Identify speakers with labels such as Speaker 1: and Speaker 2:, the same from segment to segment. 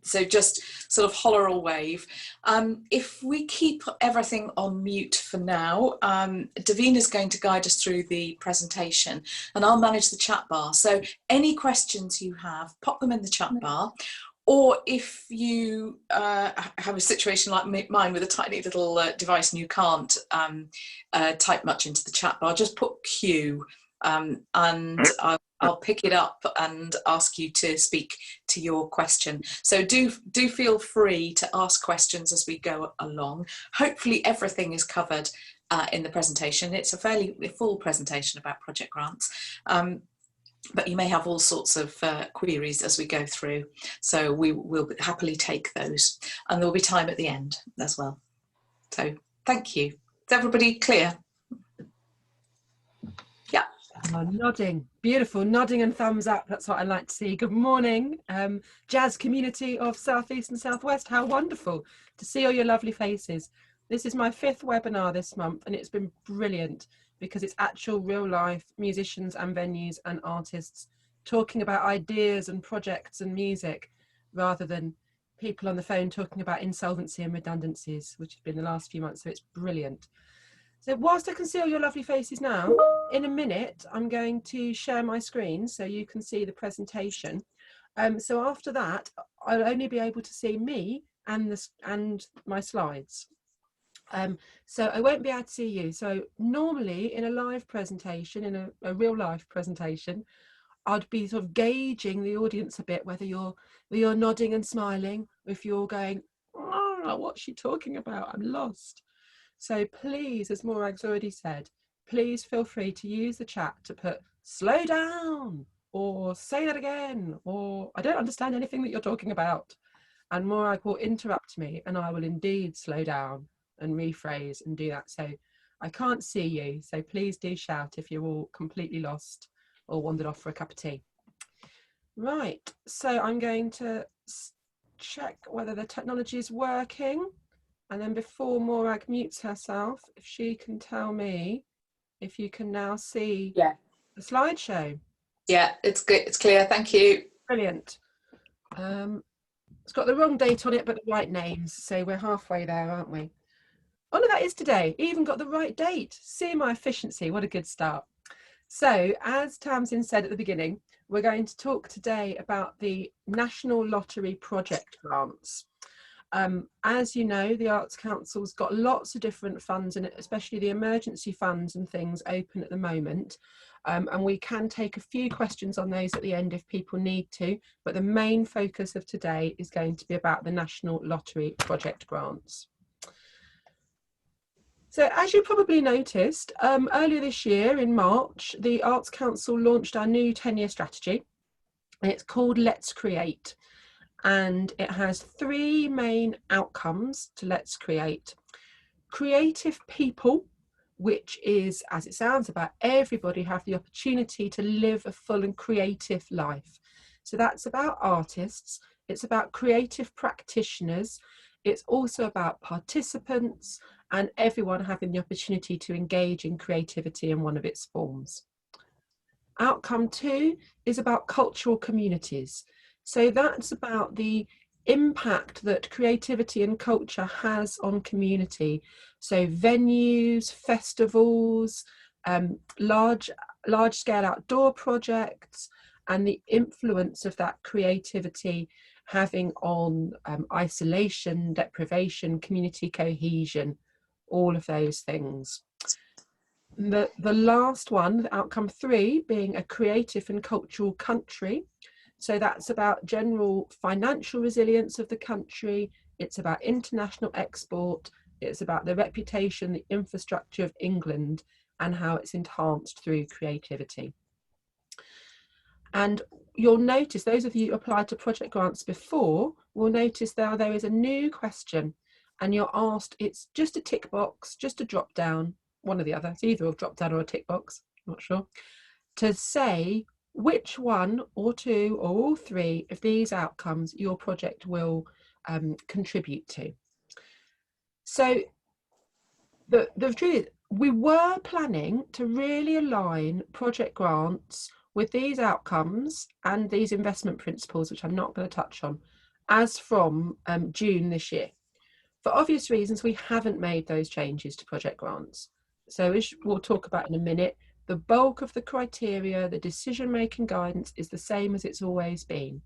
Speaker 1: so just sort of holler or wave. If we keep everything on mute for now, Davina's going to guide us through the presentation, and I'll manage the chat bar. So any questions you have, pop them in the chat bar. Or if you have a situation like mine with a tiny little device and you can't type much into the chat bar, just put Q, and I'll pick it up and ask you to speak to your question. So do feel free to ask questions as we go along. Hopefully everything is covered in the presentation. It's a fairly full presentation about project grants. But you may have all sorts of queries as we go through, so we will happily take those, and there will be time at the end as well. So thank you. Is everybody clear? Yeah.
Speaker 2: Oh, nodding, beautiful, nodding and thumbs up. That's what I like to see. Good morning, Jazz community of South East and South West. How wonderful to see all your lovely faces. This is my 5th webinar this month, and it's been brilliant, because it's actual real life musicians and venues and artists talking about ideas and projects and music, rather than people on the phone talking about insolvency and redundancies, which have been the last few months. So it's brilliant. So whilst I can see all your lovely faces now, in a minute I'm going to share my screen so you can see the presentation. So after that I'll only be able to see me and my slides. So I won't be able to see you. So normally in a live presentation, in a real life presentation, I'd be sort of gauging the audience a bit, whether you're nodding and smiling, or if you're going, oh, what's she talking about? I'm lost. So please, as Moragh's already said, please feel free to use the chat to put slow down, or say that again, or I don't understand anything that you're talking about. And Moragh will interrupt me, and I will indeed slow down and rephrase and do that. So I can't see you, so please do shout if you're all completely lost or wandered off for a cup of tea. Right, so I'm going to check whether the technology is working, and then before Moragh mutes herself, if she can tell me if you can now see the slideshow.
Speaker 1: Yeah, it's good, it's clear, thank you.
Speaker 2: Brilliant. It's got the wrong date on it but the right names, so we're halfway there, aren't we? Oh no, that is today. Even got the right date. See my efficiency, what a good start. So as Tamsin said at the beginning, we're going to talk today about the National Lottery project grants. As you know, the Arts Council's got lots of different funds, and especially the emergency funds and things open at the moment. And we can take a few questions on those at the end if people need to, but the main focus of today is going to be about the National Lottery project grants. So as you probably noticed, earlier this year in March, the Arts Council launched our new 10-year strategy, and it's called Let's Create. And it has 3 main outcomes to Let's Create. Creative people, which is, as it sounds, about everybody have the opportunity to live a full and creative life. So that's about artists, it's about creative practitioners, it's also about participants, and everyone having the opportunity to engage in creativity in one of its forms. Outcome 2 is about cultural communities. So that's about the impact that creativity and culture has on community. So venues, festivals, large-scale outdoor projects, and the influence of that creativity having on isolation, deprivation, community cohesion, all of those things. The last one, outcome 3, being a creative and cultural country. So that's about general financial resilience of the country, it's about international export, it's about the reputation, the infrastructure of England, and how it's enhanced through creativity. And you'll notice, those of you who applied to project grants before will notice there is a new question, and you're asked, it's just a tick box, just a drop down, one or the other, it's either a drop down or a tick box, not sure, to say which one or 2 or all 3 of these outcomes your project will contribute to. So the truth is, we were planning to really align project grants with these outcomes and these investment principles, which I'm not going to touch on, as from June this year. For obvious reasons, we haven't made those changes to project grants. So as we'll talk about in a minute, the bulk of the criteria, the decision-making guidance is the same as it's always been.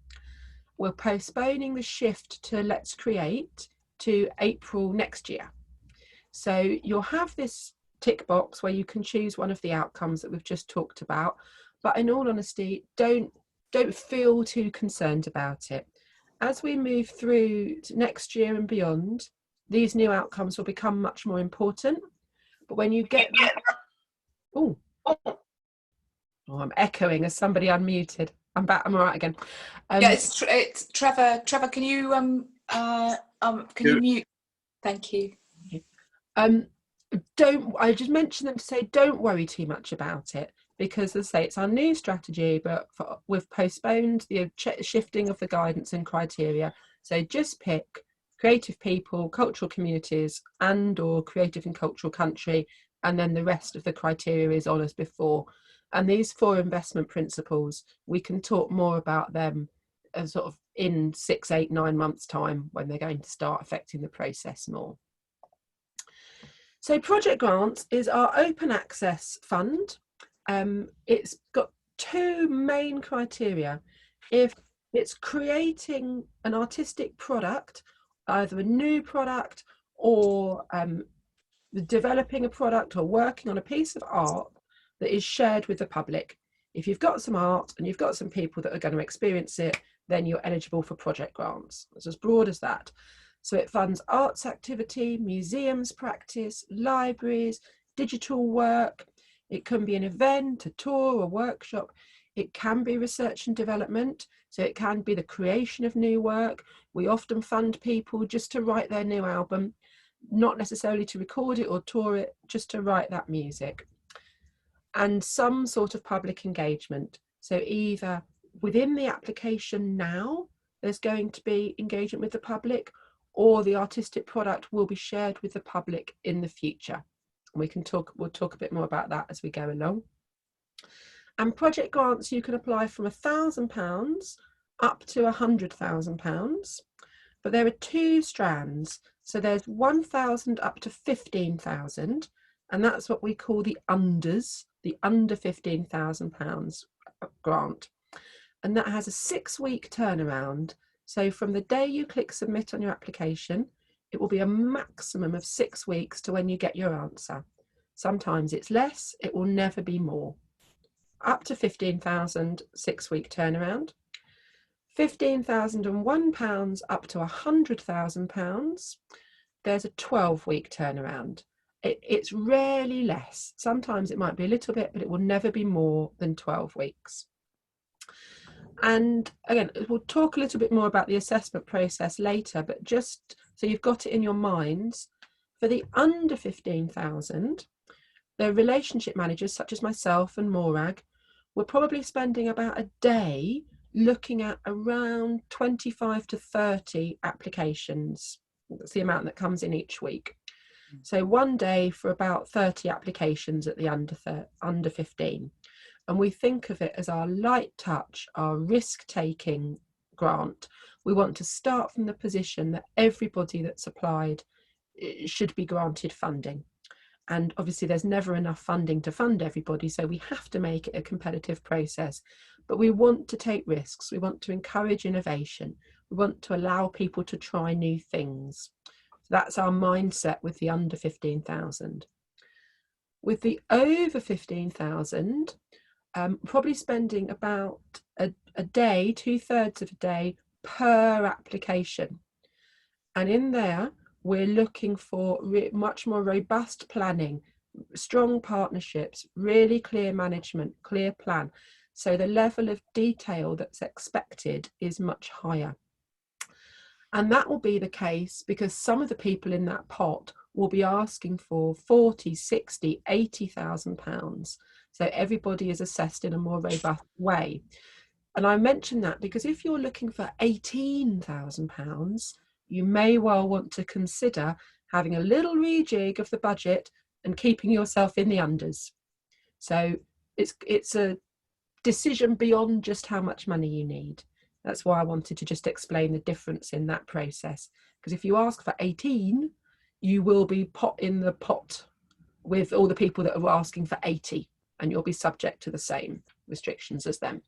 Speaker 2: We're postponing the shift to Let's Create to April next year. So you'll have this tick box where you can choose one of the outcomes that we've just talked about, but in all honesty, don't feel too concerned about it. As we move through to next year and beyond, these new outcomes will become much more important. But when you get oh, I'm echoing as somebody unmuted. I'm back. I'm all right again.
Speaker 1: Yeah, it's Trevor. Trevor, can you mute? Thank you.
Speaker 2: I just mentioned them to say don't worry too much about it, because as I say, it's our new strategy, but we've postponed the shifting of the guidance and criteria. So just pick creative people, cultural communities, and or creative and cultural country, and then the rest of the criteria is on as before. And these 4 investment principles, we can talk more about them sort of in 6, 8, 9 months time when they're going to start affecting the process more. So project grants is our open access fund. It's got 2 main criteria. If it's creating an artistic product, either a new product or developing a product or working on a piece of art that is shared with the public. If you've got some art and you've got some people that are going to experience it, then you're eligible for project grants. It's as broad as that. So it funds arts activity, museums practice, libraries, digital work. It can be an event, a tour, a workshop. It can be research and development. So it can be the creation of new work. We often fund people just to write their new album, not necessarily to record it or tour it, just to write that music. And some sort of public engagement. So either within the application now, there's going to be engagement with the public, or the artistic product will be shared with the public in the future. We'll talk a bit more about that as we go along. And project grants, you can apply from £1,000 up to £100,000, but there are 2 strands. So there's 1,000 up to 15,000, and that's what we call the unders, the under £15,000 grant. And that has a 6-week turnaround. So from the day you click submit on your application, it will be a maximum of 6 weeks to when you get your answer. Sometimes it's less, it will never be more. Up to 15,000, 6-week turnaround. £15,001 up to £100,000, there's a 12-week turnaround. It's rarely less. Sometimes it might be a little bit, but it will never be more than 12 weeks. And again, we'll talk a little bit more about the assessment process later, but just so you've got it in your minds, for the under 15,000, the relationship managers such as myself and Moragh, we're probably spending about a day looking at around 25 to 30 applications. That's the amount that comes in each week. So one day for about 30 applications at the under 15. And we think of it as our light touch, our risk-taking grant. We want to start from the position that everybody that's applied should be granted funding. And obviously there's never enough funding to fund everybody, so we have to make it a competitive process. But we want to take risks. We want to encourage innovation. We want to allow people to try new things. So that's our mindset with the under 15,000. With the over 15,000, probably spending about a day, 2/3 of a day per application. And in there, we're looking for much more robust planning, strong partnerships, really clear management, clear plan. So the level of detail that's expected is much higher. And that will be the case because some of the people in that pot will be asking for 40, 60, 80,000 pounds. So everybody is assessed in a more robust way. And I mention that because if you're looking for 18,000 pounds, you may well want to consider having a little rejig of the budget and keeping yourself in the unders. So it's a decision beyond just how much money you need. That's why I wanted to just explain the difference in that process, because if you ask for 18, you will be put in the pot with all the people that are asking for 80, and you'll be subject to the same restrictions as them.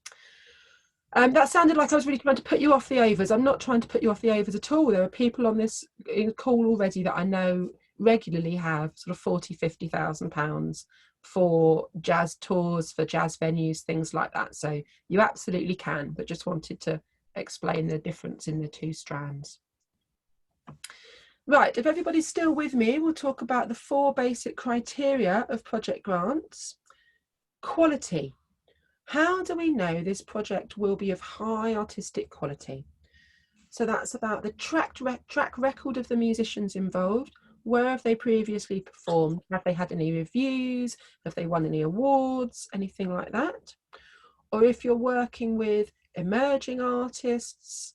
Speaker 2: That sounded like I was really trying to put you off the overs. I'm not trying to put you off the overs at all. There are people on this call already that I know regularly have sort of 40, 50,000 pounds for jazz tours, for jazz venues, things like that. So you absolutely can, but just wanted to explain the difference in the two strands. Right, if everybody's still with me, we'll talk about the 4 basic criteria of project grants. Quality. How do we know this project will be of high artistic quality? So that's about the track record of the musicians involved. Where have they previously performed? Have they had any reviews? Have they won any awards? Anything like that? Or if you're working with emerging artists,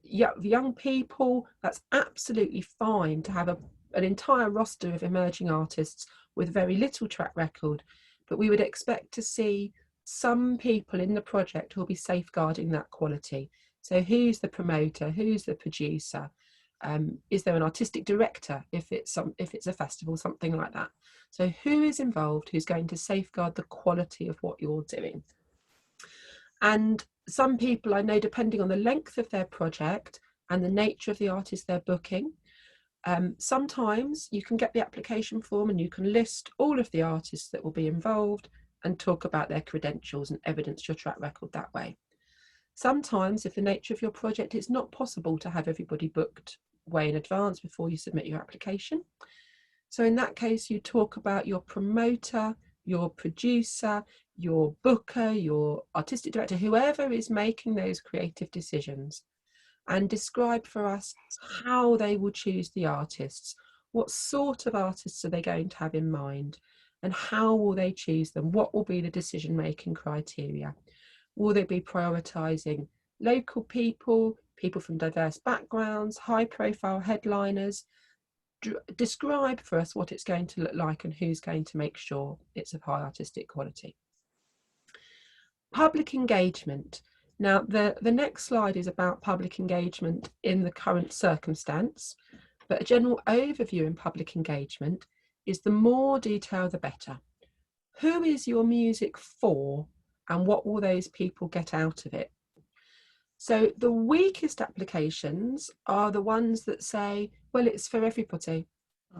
Speaker 2: young people, that's absolutely fine to have an entire roster of emerging artists with very little track record. But we would expect to see some people in the project who will be safeguarding that quality. So who's the promoter? Who's the producer? Is there an artistic director if it's a festival, something like that? So who is involved, who's going to safeguard the quality of what you're doing? And some people I know, depending on the length of their project and the nature of the artist they're booking, sometimes you can get the application form and you can list all of the artists that will be involved and talk about their credentials and evidence your track record that way. Sometimes, if the nature of your project, it's not possible to have everybody booked way in advance before you submit your application. So in that case, you talk about your promoter, your producer, your booker, your artistic director, whoever is making those creative decisions, and describe for us how they will choose the artists. What sort of artists are they going to have in mind? And how will they choose them? What will be the decision-making criteria? Will they be prioritising local people, people from diverse backgrounds, high-profile headliners? Describe for us what it's going to look like and who's going to make sure it's of high artistic quality. Public engagement. Now, the next slide is about public engagement in the current circumstance, but a general overview in public engagement is the more detail, the better. Who is your music for, and what will those people get out of it? So the weakest applications are the ones that say, well, it's for everybody.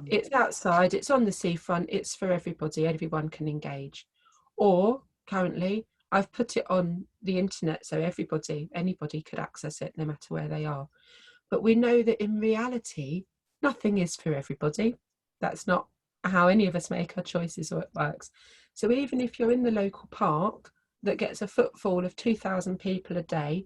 Speaker 2: It's outside, it's on the seafront, it's for everybody, everyone can engage. Or currently, I've put it on the internet so anybody could access it no matter where they are. But we know that in reality, nothing is for everybody. That's not how any of us make our choices or it works. So even if you're in the local park that gets a footfall of 2,000 people a day,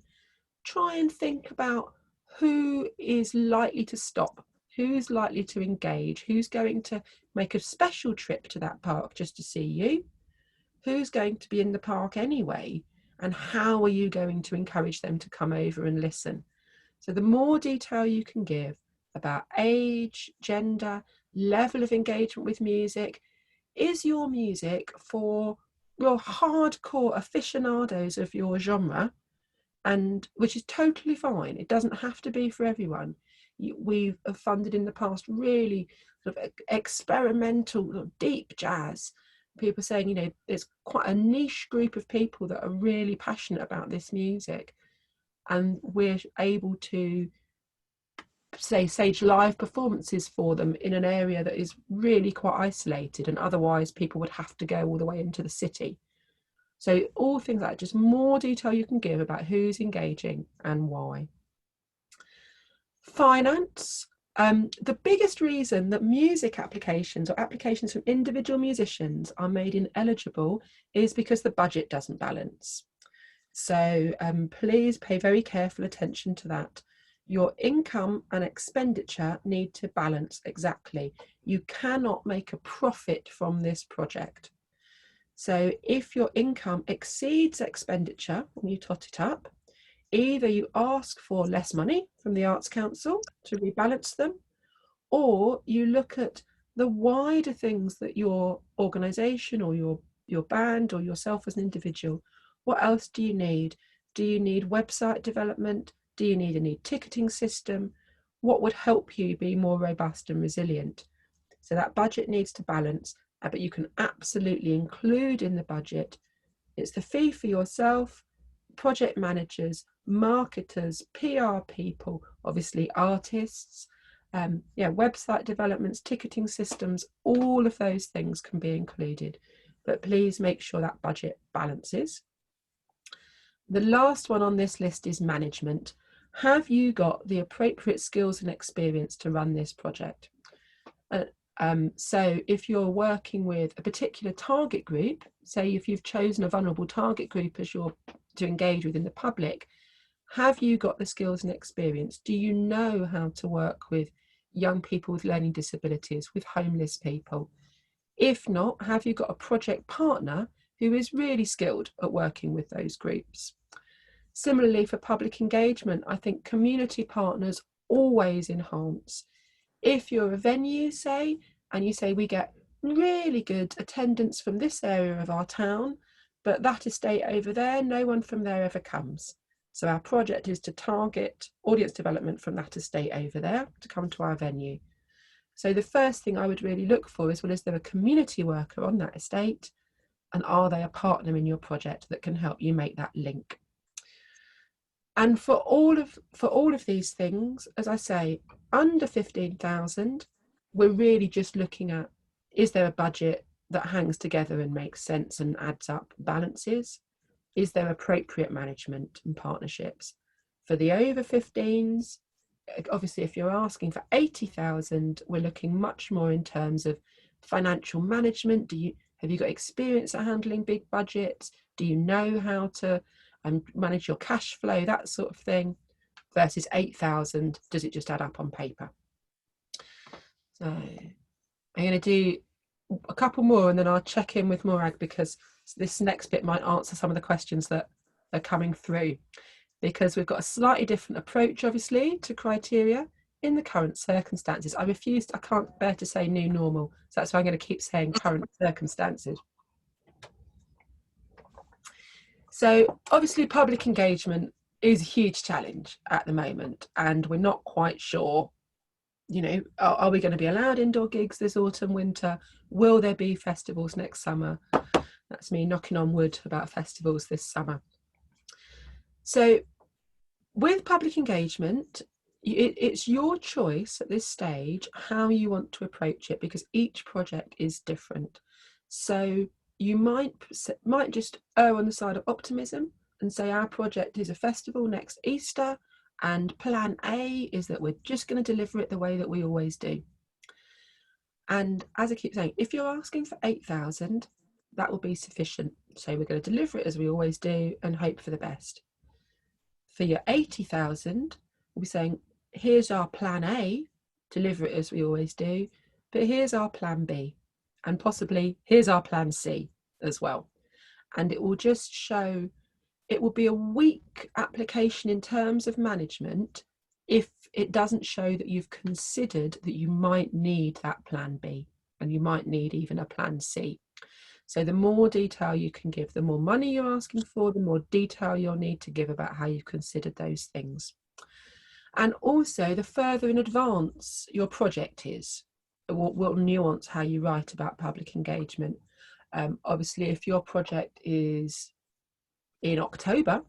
Speaker 2: try and think about who is likely to stop, who's likely to engage, who's going to make a special trip to that park just to see you, who's going to be in the park anyway, and how are you going to encourage them to come over and listen? So the more detail you can give about age, gender, level of engagement with music. Is your music for your hardcore aficionados of your genre? And which is totally fine. It doesn't have to be for everyone. We've funded in the past really sort of experimental, deep jazz. People saying, you know, there's quite a niche group of people that are really passionate about this music, and we're able to say stage live performances for them in an area that is really quite isolated, and otherwise people would have to go all the way into the city. So all things like just more detail you can give about who's engaging and why. Finance. The biggest reason that music applications or applications from individual musicians are made ineligible is because the budget doesn't balance. So please pay very careful attention to that. Your income and expenditure need to balance exactly. You cannot make a profit from this project. So if your income exceeds expenditure when you tot it up, either you ask for less money from the Arts Council to rebalance them, or you look at the wider things that your organisation or your band or yourself as an individual, what else do you need? Do you need website development? Do you need a new ticketing system? What would help you be more robust and resilient? So that budget needs to balance, but you can absolutely include in the budget, it's the fee for yourself, project managers, marketers, PR people, obviously artists, website developments, ticketing systems, all of those things can be included. But please make sure that budget balances. The last one on this list is management. Have you got the appropriate skills and experience to run this project? So if you're working with a particular target group, say if you've chosen a vulnerable target group as to engage with in the public, have you got the skills and experience? Do you know how to work with young people with learning disabilities, with homeless people? If not, have you got a project partner who is really skilled at working with those groups? Similarly, for public engagement, I think community partners always enhance. If you're a venue, say, and you say we get really good attendance from this area of our town, but that estate over there, no one from there ever comes. So our project is to target audience development from that estate over there to come to our venue. So the first thing I would really look for is, well, is there a community worker on that estate? And are they a partner in your project that can help you make that link? And for all of these things, as I say, under 15,000, we're really just looking at, is there a budget that hangs together and makes sense and adds up, balances? Is there appropriate management and partnerships? For the over 15s, obviously, if you're asking for 80,000, we're looking much more in terms of financial management. Have you got experience at handling big budgets? Do you know how to manage your cash flow, that sort of thing? Versus 8,000, does it just add up on paper? So I'm going to do a couple more and then I'll check in with Moragh, because this next bit might answer some of the questions that are coming through, because we've got a slightly different approach, obviously, to criteria in the current circumstances. I can't bear to say new normal, so that's why I'm going to keep saying current circumstances. So obviously public engagement is a huge challenge at the moment, and we're not quite sure, are we going to be allowed indoor gigs this autumn, winter? Will there be festivals next summer? That's me knocking on wood about festivals this summer. So with public engagement, it's your choice at this stage how you want to approach it, because each project is different. So you might just err on the side of optimism and say our project is a festival next Easter, and plan A is that we're just going to deliver it the way that we always do. And as I keep saying, if you're asking for 8,000, that will be sufficient. So we're going to deliver it as we always do and hope for the best. For your 80,000, we'll be saying, here's our plan A, deliver it as we always do, but here's our plan B, and possibly here's our plan C as well. And it will just show, it will be a weak application in terms of management if it doesn't show that you've considered that you might need that plan B, and you might need even a plan C. So the more detail you can give, the more money you're asking for, the more detail you'll need to give about how you've considered those things. And also, the further in advance your project is, will nuance how you write about public engagement. Obviously, if your project is in October,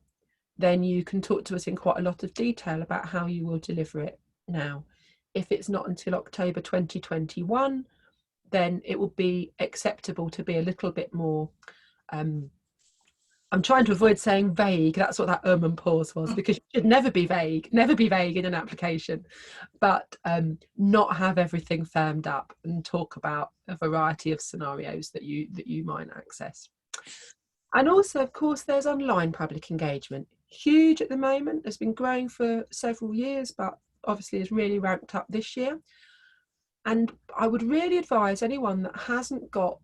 Speaker 2: then you can talk to us in quite a lot of detail about how you will deliver it now. If it's not until October 2021, then it will be acceptable to be a little bit more, I'm trying to avoid saying vague, that's what that and pause was, because you should never be vague in an application, but not have everything firmed up and talk about a variety of scenarios that you might access. And also, of course, there's online public engagement. Huge at the moment, has been growing for several years, but obviously has really ramped up this year. And I would really advise anyone that hasn't got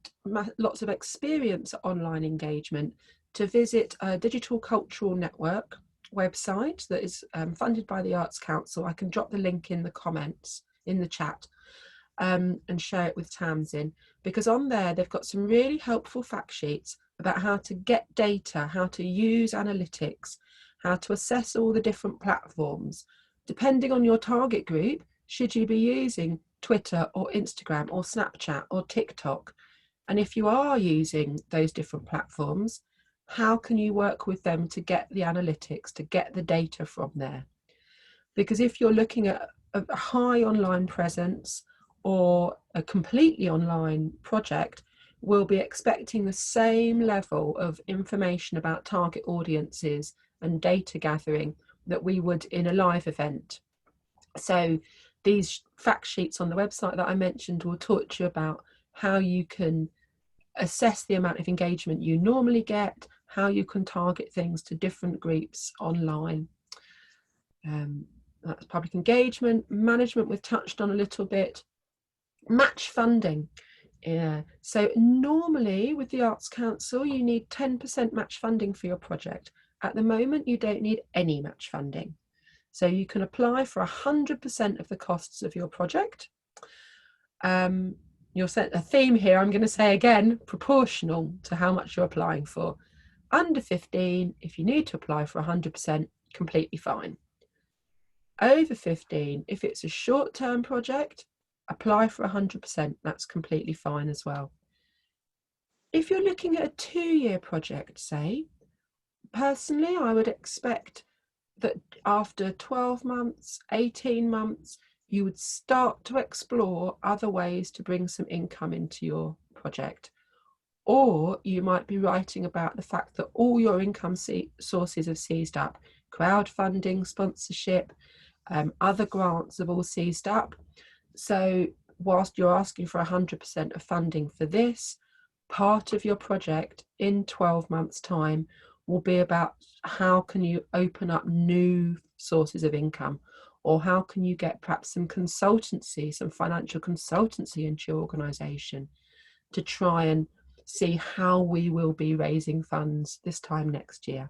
Speaker 2: lots of experience at online engagement to visit a Digital Cultural Network website that is funded by the Arts Council. I can drop the link in the comments in the chat and share it with Tamsin, because on there they've got some really helpful fact sheets about how to get data, how to use analytics, how to assess all the different platforms. Depending on your target group, should you be using Twitter or Instagram or Snapchat or TikTok? And if you are using those different platforms, how can you work with them to get the analytics, to get the data from there? Because if you're looking at a high online presence or a completely online project, we'll be expecting the same level of information about target audiences and data gathering that we would in a live event. So these fact sheets on the website that I mentioned will talk to you about how you can assess the amount of engagement you normally get, how you can target things to different groups online. That's public engagement. Management we've touched on a little bit. Match funding. Yeah. So normally with the Arts Council, you need 10% match funding for your project. At the moment, you don't need any match funding. So you can apply for 100% of the costs of your project. You'll set a theme here, I'm going to say again, proportional to how much you're applying for. Under 15, if you need to apply for 100%, completely fine. Over 15, if it's a short-term project, apply for 100%, that's completely fine as well. If you're looking at a 2-year project, say, personally, I would expect that after 12 months, 18 months, you would start to explore other ways to bring some income into your project. Or you might be writing about the fact that all your income sources have seized up. Crowdfunding, sponsorship, other grants have all seized up. So whilst you're asking for 100% of funding for this, part of your project in 12 months' time will be about how can you open up new sources of income, or how can you get perhaps some consultancy, some financial consultancy into your organisation to try and see how we will be raising funds this time next year.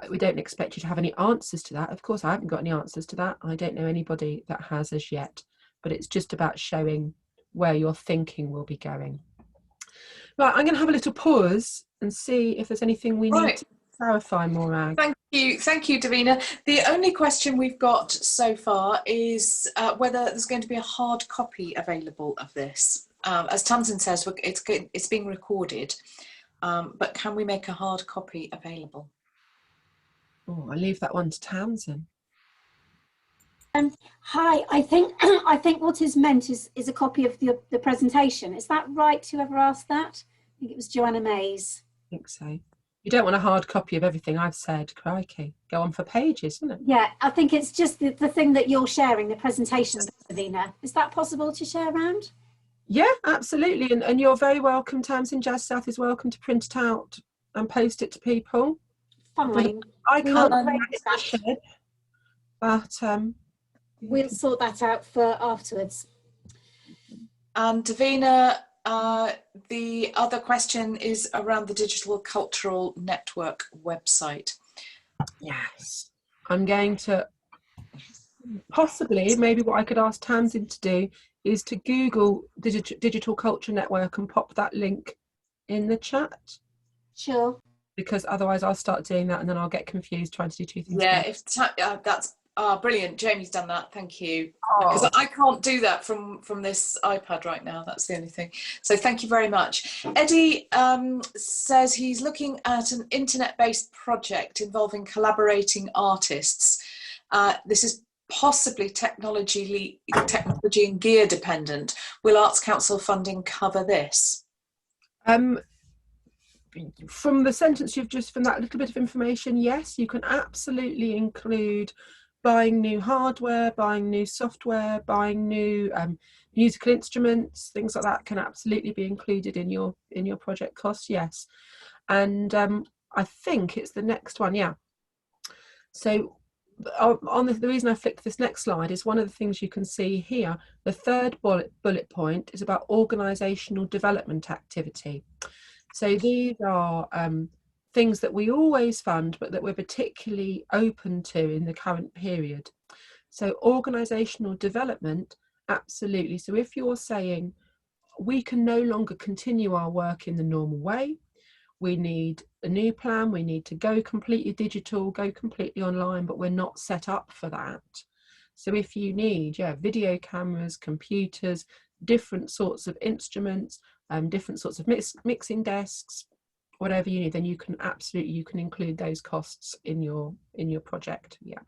Speaker 2: We don't expect you to have any answers to that. Of course, I haven't got any answers to that. I don't know anybody that has as yet, but it's just about showing where your thinking will be going. Right, I'm going to have a little pause and see if there's anything we need to clarify, Moragh.
Speaker 1: Thank you, Davina. The only question we've got so far is whether there's going to be a hard copy available of this. As Tamsin says, it's being recorded, but can we make a hard copy available?
Speaker 2: Oh, I'll leave that one to Tamsin.
Speaker 3: Hi, I think what is meant is a copy of the presentation. Is that right? Whoever asked that? I think it was Joanna Mays.
Speaker 2: I think so. You don't want a hard copy of everything I've said, crikey. Go on for pages, isn't it?
Speaker 3: Yeah, I think it's just the thing that you're sharing, the presentation, Davina. Is that possible to share around?
Speaker 2: Yeah, absolutely. And you're very welcome, Tamsin. Jazz South is welcome to print it out and post it to people.
Speaker 3: Fine.
Speaker 2: I can't that. But
Speaker 3: we'll sort that out for afterwards.
Speaker 1: And Davina, the other question is around the Digital Cultural Network website.
Speaker 2: Yes, I'm going to possibly, maybe what I could ask Tamsin to do is to Google Digital Culture Network and pop that link in the chat.
Speaker 3: Sure.
Speaker 2: Because otherwise I'll start doing that and then I'll get confused trying to do two things.
Speaker 1: Yeah, that's brilliant. Jamie's done that. Thank you. Because I can't do that from this iPad right now. That's the only thing. So thank you very much. Eddie says he's looking at an internet-based project involving collaborating artists. This is possibly technology and gear dependent. Will Arts Council funding cover this?
Speaker 2: From the sentence you've just, from that little bit of information, yes, you can absolutely include buying new hardware, buying new software, buying new musical instruments, things like that can absolutely be included in your project costs, yes. And I think it's the next one, yeah. So on the reason I flicked this next slide is one of the things you can see here. The third bullet point is about organisational development activity. So these are things that we always fund, but that we're particularly open to in the current period. So organisational development, absolutely. So if you're saying we can no longer continue our work in the normal way, we need a new plan, we need to go completely digital, go completely online, but we're not set up for that. So if you need video cameras, computers, different sorts of instruments, different sorts of mixing desks, whatever you need, then you can include those costs in your project. Yeah.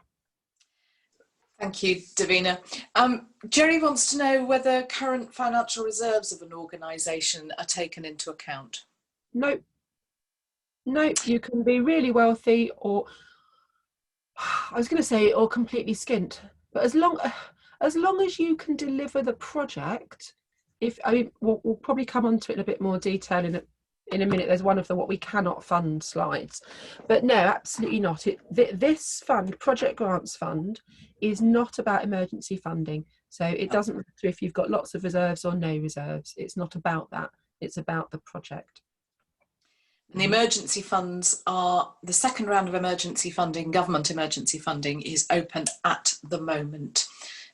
Speaker 1: Thank you, Davina. Jerry wants to know whether current financial reserves of an organisation are taken into account.
Speaker 2: Nope. You can be really wealthy, or I was going to say, or completely skint. But as long as you can deliver the project, we'll probably come on to it in a bit more detail in a minute. There's one of the what we cannot fund slides, but no, absolutely not. This fund, Project Grants Fund, is not about emergency funding. So it doesn't matter if you've got lots of reserves or no reserves. It's not about that. It's about the project.
Speaker 1: And the emergency funds are, the second round of emergency funding, government emergency funding, is open at the moment.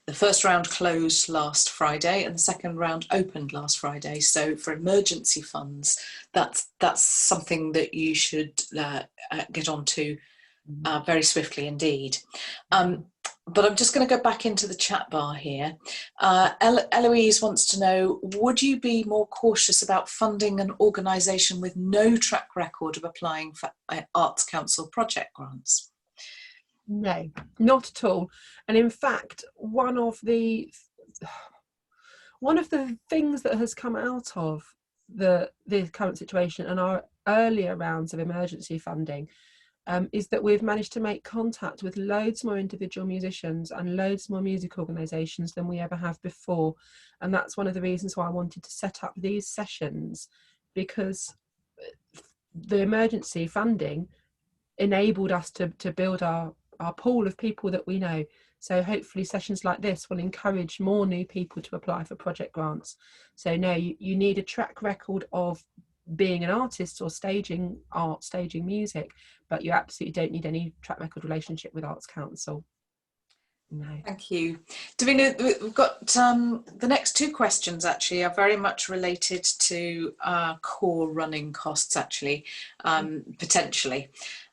Speaker 1: The first round closed last Friday and the second round opened last Friday. So for emergency funds, that's something that you should get onto very swiftly indeed. But I'm just going to go back into the chat bar here. Eloise wants to know, would you be more cautious about funding an organisation with no track record of applying for Arts Council project grants?
Speaker 2: No, not at all. And in fact, one of the things that has come out of the current situation and our earlier rounds of emergency funding is that we've managed to make contact with loads more individual musicians and loads more music organisations than we ever have before. And that's one of the reasons why I wanted to set up these sessions, because the emergency funding enabled us to build our pool of people that we know. So hopefully sessions like this will encourage more new people to apply for project grants. So no, you need a track record of being an artist or staging art, staging music, but you absolutely don't need any track record relationship with Arts Council. No.
Speaker 1: Thank you. Davina, we've got the next two questions actually are very much related to core running costs actually, potentially.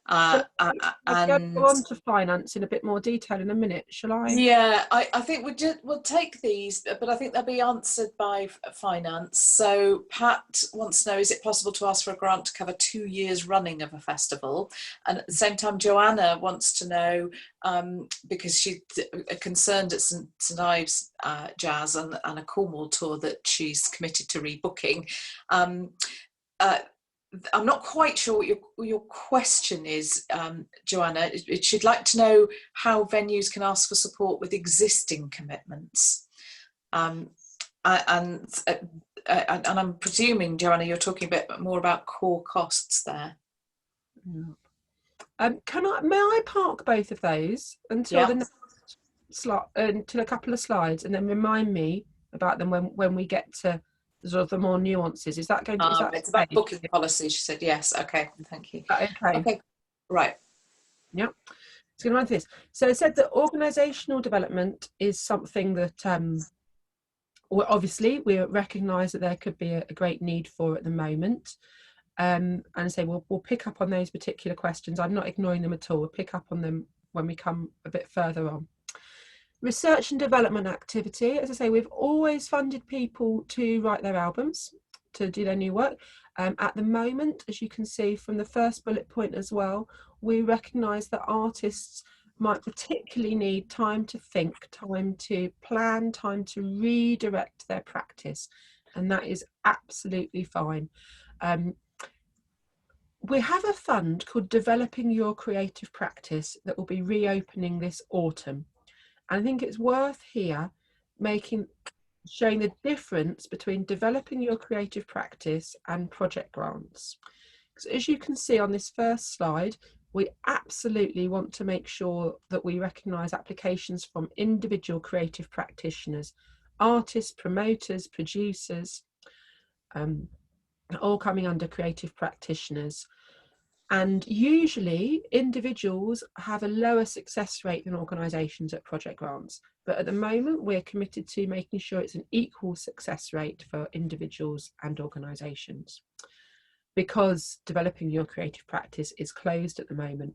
Speaker 2: I'll go on to finance in a bit more detail in a minute, shall I?
Speaker 1: Yeah, I think we'll take these, but I think they'll be answered by finance. So Pat wants to know, is it possible to ask for a grant to cover 2 years running of a festival? And at the same time, Joanna wants to know, because she's concerned at St Ives Jazz and a Cornwall tour that she's committed to rebooking. I'm not quite sure what your question is, Joanna. She'd like to know how venues can ask for support with existing commitments. And I'm presuming, Joanna, you're talking a bit more about core costs there.
Speaker 2: May I park both of those until the next until a couple of slides, and then remind me about them when we get to sort of the more nuances? Is that going to
Speaker 1: it's about booking policy, she said. Yes, okay, thank you. Okay, right.
Speaker 2: Yep. It's going to run through this. So it said that organisational development is something that obviously we recognise that there could be a great need for at the moment. And say we'll pick up on those particular questions. I'm not ignoring them at all. We'll pick up on them when we come a bit further on. Research and development activity, as I say, we've always funded people to write their albums, to do their new work. At the moment, as you can see from the first bullet point as well, we recognise that artists might particularly need time to think, time to plan, time to redirect their practice, and that is absolutely fine. We have a fund called Developing Your Creative Practice that will be reopening this autumn. I think it's worth here showing the difference between developing your creative practice and project grants. Because as you can see on this first slide, we absolutely want to make sure that we recognise applications from individual creative practitioners, artists, promoters, producers, all coming under creative practitioners. And usually individuals have a lower success rate than organisations at project grants. But at the moment, we're committed to making sure it's an equal success rate for individuals and organisations. because developing your creative practice is closed at the moment.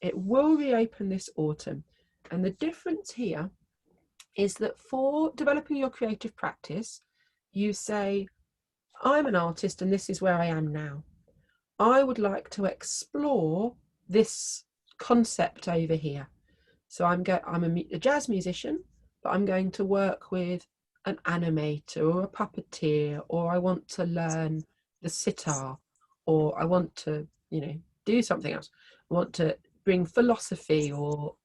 Speaker 2: It will reopen this autumn. And the difference here is that for developing your creative practice, you say, I'm an artist and this is where I am now. I would like to explore this concept over here. So I'm a jazz musician, but I'm going to work with an animator or a puppeteer, or I want to learn the sitar, or I want to, do something else. I want to bring philosophy or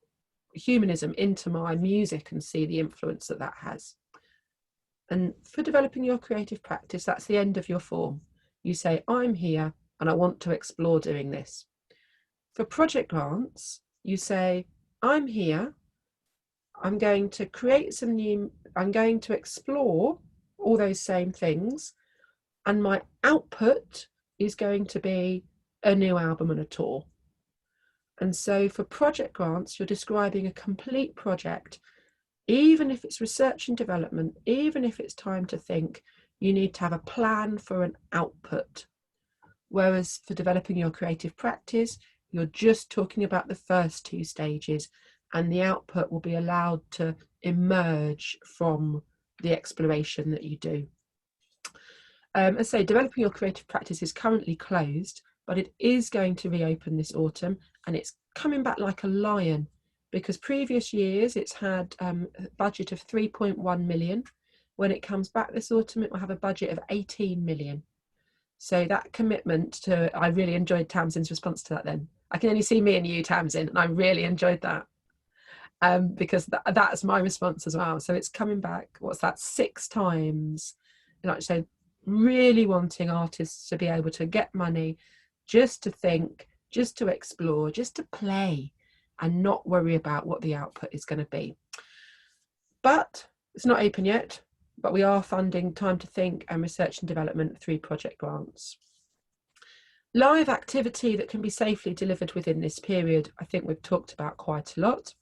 Speaker 2: humanism into my music and see the influence that has. And for developing your creative practice, that's the end of your form. You say, I'm here and I want to explore doing this. For project grants, you say, I'm here, I'm going to create I'm going to explore all those same things, and my output is going to be a new album and a tour. And so for project grants, you're describing a complete project. Even if it's research and development, even if it's time to think, you need to have a plan for an output. Whereas for developing your creative practice, you're just talking about the first two stages, and the output will be allowed to emerge from the exploration that you do. As I say, developing your creative practice is currently closed, but it is going to reopen this autumn, and it's coming back like a lion, because previous years it's had a budget of 3.1 million. When it comes back this autumn, it will have a budget of 18 million. So that commitment to, I really enjoyed Tamsin's response to that then. I can only see me and you, Tamsin, and I really enjoyed that. Because that's my response as well. So it's coming back, what's that, 6 times? And like I said, really wanting artists to be able to get money, just to think, just to explore, just to play, and not worry about what the output is going to be. But it's not open yet, but we are funding Time to Think and research and development through project grants. Live activity that can be safely delivered within this period, I think we've talked about quite a lot.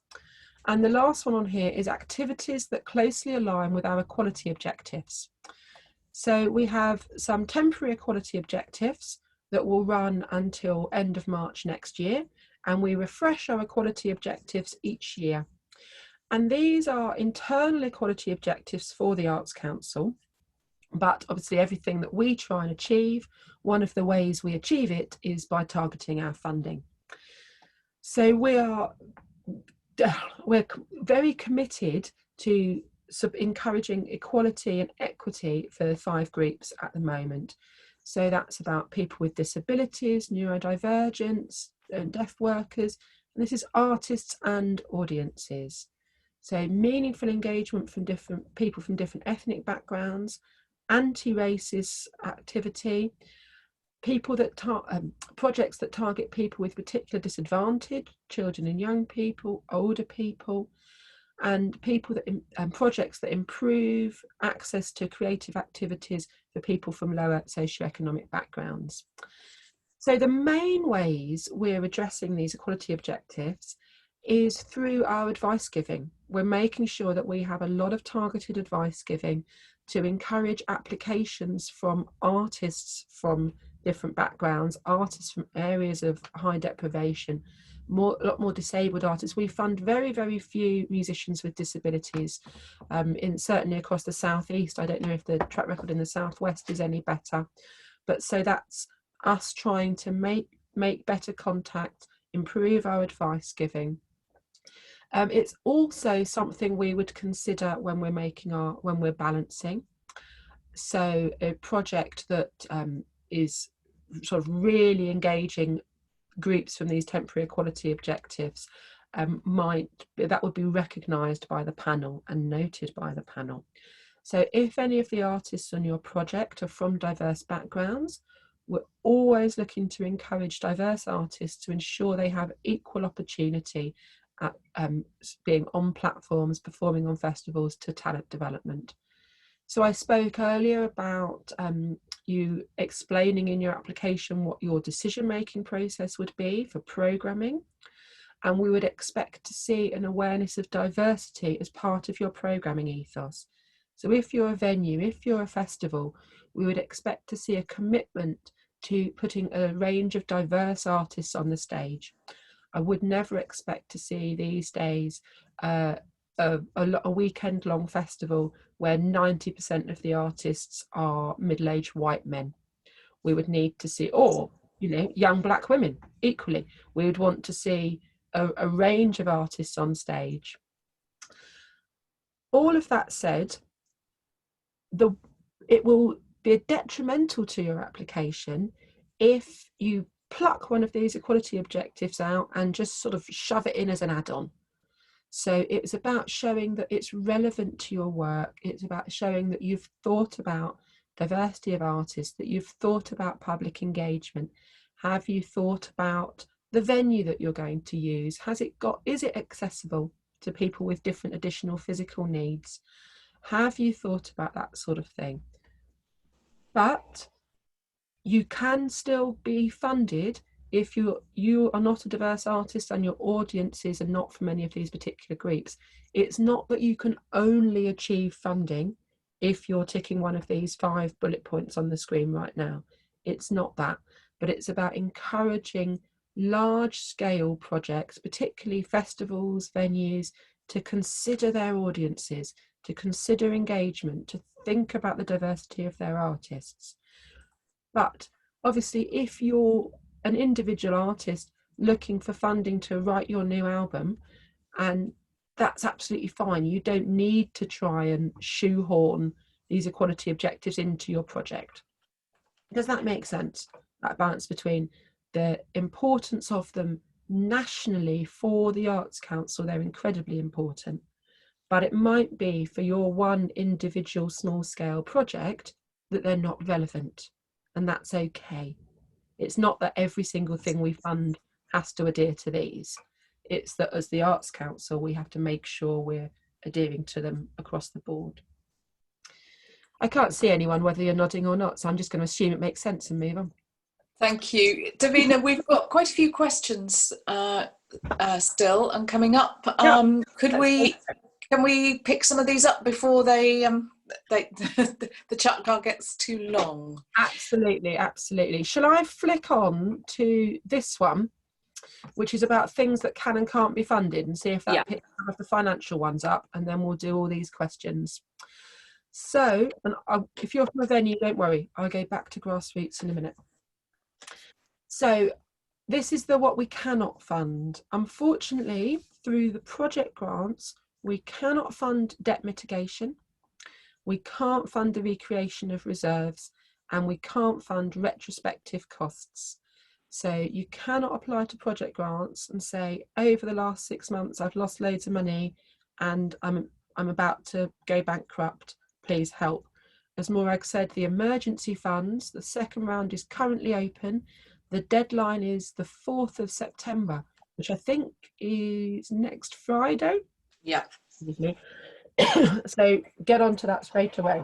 Speaker 2: And the last one on here is activities that closely align with our equality objectives. So we have some temporary equality objectives that will run until end of March next year, and we refresh our equality objectives each year. And these are internal equality objectives for the Arts Council, but obviously everything that we try and achieve, one of the ways we achieve it is by targeting our funding. So we're very committed to encouraging equality and equity for 5 groups at the moment. So that's about people with disabilities, neurodivergence, and deaf workers, and this is artists and audiences. So meaningful engagement from different people from different ethnic backgrounds, anti-racist activity, people that projects that target people with particular disadvantage, children and young people, older people, and people that projects that improve access to creative activities for people from lower socioeconomic backgrounds. So the main ways we're addressing these equality objectives is through our advice giving. We're making sure that we have a lot of targeted advice giving to encourage applications from artists from different backgrounds, artists from areas of high deprivation, a lot more disabled artists. We fund very, very few musicians with disabilities, certainly across the southeast. I don't know if the track record in the southwest is any better, but so that's us trying to make better contact, improve our advice giving. It's also something we would consider when we're balancing. So a project that is sort of really engaging groups from these temporary equality objectives that would be recognised by the panel and noted by the panel. So if any of the artists on your project are from diverse backgrounds, we're always looking to encourage diverse artists to ensure they have equal opportunity at being on platforms, performing on festivals, to talent development. So I spoke earlier about you explaining in your application what your decision-making process would be for programming, and we would expect to see an awareness of diversity as part of your programming ethos. So if you're a venue, if you're a festival, we would expect to see a commitment to putting a range of diverse artists on the stage. I would never expect to see these days a weekend-long festival where 90% of the artists are middle-aged white men. We would need to see, or young black women equally. We would want to see a range of artists on stage. All of that said, it will be detrimental to your application if you pluck one of these equality objectives out and just sort of shove it in as an add-on. So it's about showing that it's relevant to your work. It's about showing that you've thought about diversity of artists, that you've thought about public engagement. Have you thought about the venue that you're going to use? Is it accessible to people with different additional physical needs? Have you thought about that sort of thing? But you can still be funded if you are not a diverse artist and your audiences are not from any of these particular groups. It's not that you can only achieve funding if you're ticking one of these 5 bullet points on the screen right now. It's not that, but it's about encouraging large-scale projects, particularly festivals, venues, to consider their audiences, to consider engagement, to think about the diversity of their artists. But obviously, if you're an individual artist looking for funding to write your new album, and that's absolutely fine. You don't need to try and shoehorn these equality objectives into your project. Does that make sense? That balance between the importance of them nationally for the Arts Council, they're incredibly important, but it might be for your one individual small scale project that they're not relevant, and that's okay. It's not that every single thing we fund has to adhere to these. It's that as the Arts Council, we have to make sure we're adhering to them across the board. I can't see anyone, whether you're nodding or not, so I'm just going to assume it makes sense and move on.
Speaker 1: Thank you. Davina, we've got quite a few questions still and coming up. Can we pick some of these up before the chat car gets too long?
Speaker 2: Absolutely, absolutely. Shall I flick on to this one, which is about things that can and can't be funded, and see if that picks some of the financial ones up, and then we'll do all these questions. So, if you're from a venue, don't worry, I'll go back to Grassroots in a minute. So this is what we cannot fund. Unfortunately, through the project grants, we cannot fund debt mitigation, we can't fund the recreation of reserves, and we can't fund retrospective costs. So you cannot apply to project grants and say, over the last 6 months, I've lost loads of money and I'm about to go bankrupt, please help. As Moragh said, the emergency funds, the second round is currently open. The deadline is the 4th of September, which I think is next Friday.
Speaker 1: Yeah.
Speaker 2: So get onto that straight away.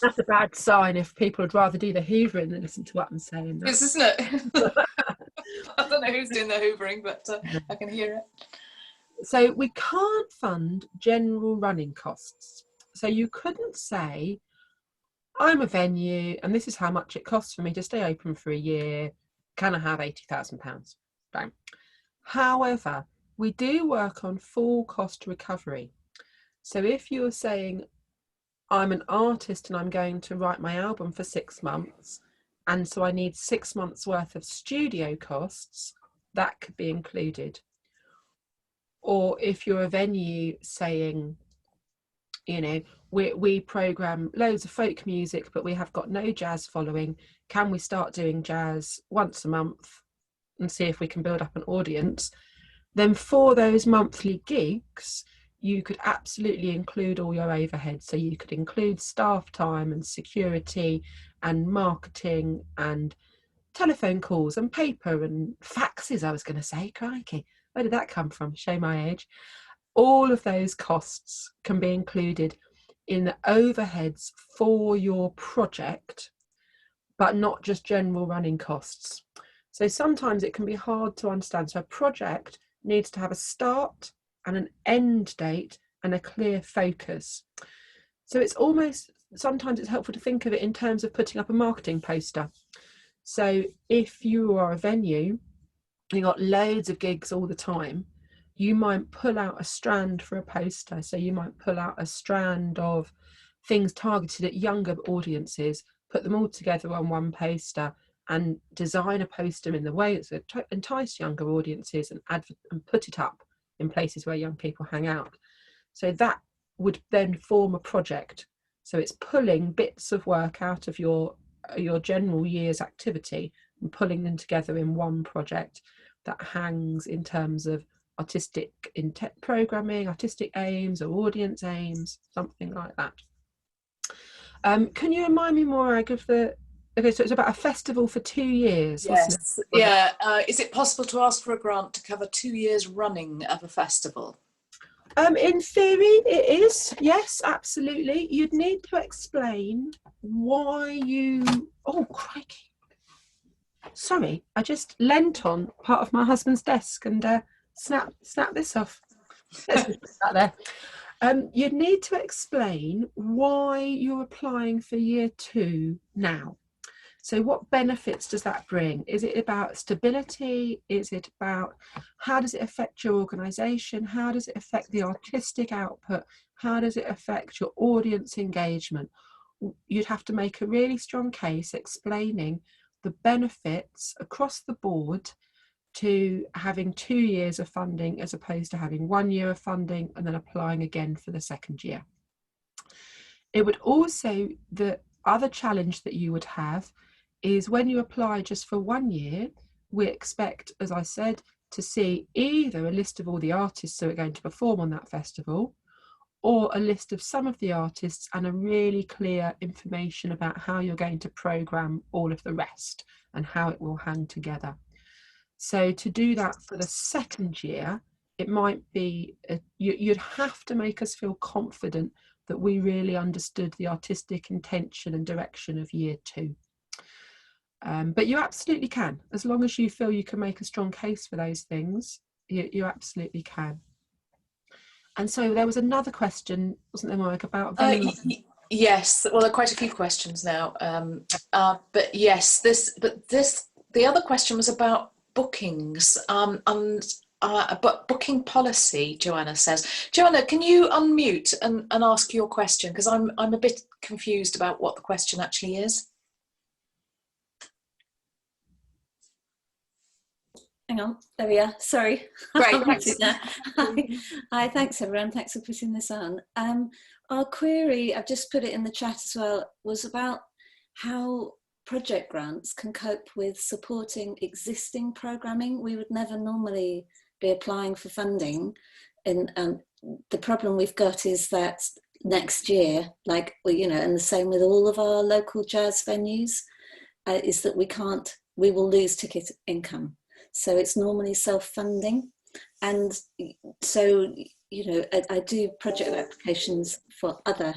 Speaker 2: That's a bad sign if people would rather do the hoovering than listen to what I'm saying.
Speaker 1: Yes, isn't it? I don't know who's doing the hoovering, but I can hear it.
Speaker 2: So we can't fund general running costs. So you couldn't say, I'm a venue and this is how much it costs for me to stay open for a year. Can I have £80,000? Right. However, we do work on full cost recovery. So if you're saying, I'm an artist and I'm going to write my album for 6 months, and so I need 6 months worth of studio costs, that could be included. Or if you're a venue saying, we program loads of folk music, but we have got no jazz following, can we start doing jazz once a month and see if we can build up an audience? Then for those monthly gigs, you could absolutely include all your overheads. So you could include staff time and security and marketing and telephone calls and paper and faxes, I was going to say, crikey, where did that come from? Show my age. All of those costs can be included in the overheads for your project, but not just general running costs. So sometimes it can be hard to understand. So a project needs to have a start and an end date and a clear focus. So it's almost, sometimes it's helpful to think of it in terms of putting up a marketing poster. So if you are a venue, you've got loads of gigs all the time, you might pull out a strand for a poster. So you might pull out a strand of things targeted at younger audiences, put them all together on one poster, and design a poster in the way that's to entice younger audiences, and put it up in places where young people hang out. So that would then form a project. So it's pulling bits of work out of your general year's activity and pulling them together in one project that hangs in terms of artistic programming, artistic aims or audience aims, something like that. Can you remind me, Moragh, of okay, so it's about a festival for 2 years.
Speaker 1: Yes, yeah. Is it possible to ask for a grant to cover 2 years running of a festival?
Speaker 2: In theory, it is. Yes, absolutely. You'd need to explain why you... Oh, crikey. Sorry, I just leant on part of my husband's desk and snap this off. Let's just put that there. You'd need to explain why you're applying for year 2 now. So what benefits does that bring? Is it about stability? Is it about how does it affect your organisation? How does it affect the artistic output? How does it affect your audience engagement? You'd have to make a really strong case explaining the benefits across the board to having 2 years of funding as opposed to having 1 year of funding and then applying again for the second year. It would also, the other challenge that you would have is when you apply just for 1 year, we expect, as I said, to see either a list of all the artists who are going to perform on that festival, or a list of some of the artists and a really clear information about how you're going to programme all of the rest and how it will hang together. So to do that for the second year, it might be, you'd have to make us feel confident that we really understood the artistic intention and direction of year 2. But you absolutely can, as long as you feel you can make a strong case for those things, you absolutely can. And so there was another question, wasn't there, Moragh, about
Speaker 1: yes, well, there are quite a few questions now. But yes, the other question was about bookings but booking policy. Joanna says. Joanna, can you unmute and ask your question, because I'm a bit confused about what the question actually is.
Speaker 4: Hang on, there we are. Sorry.
Speaker 1: Great, thanks.
Speaker 4: Hi, thanks everyone. Thanks for putting this on. Our query, I've just put it in the chat as well, was about how project grants can cope with supporting existing programming. We would never normally be applying for funding, and the problem we've got is that next year, like, you know, and the same with all of our local jazz venues, is that we will lose ticket income. So it's normally self-funding. And so, you know, I do project applications for other,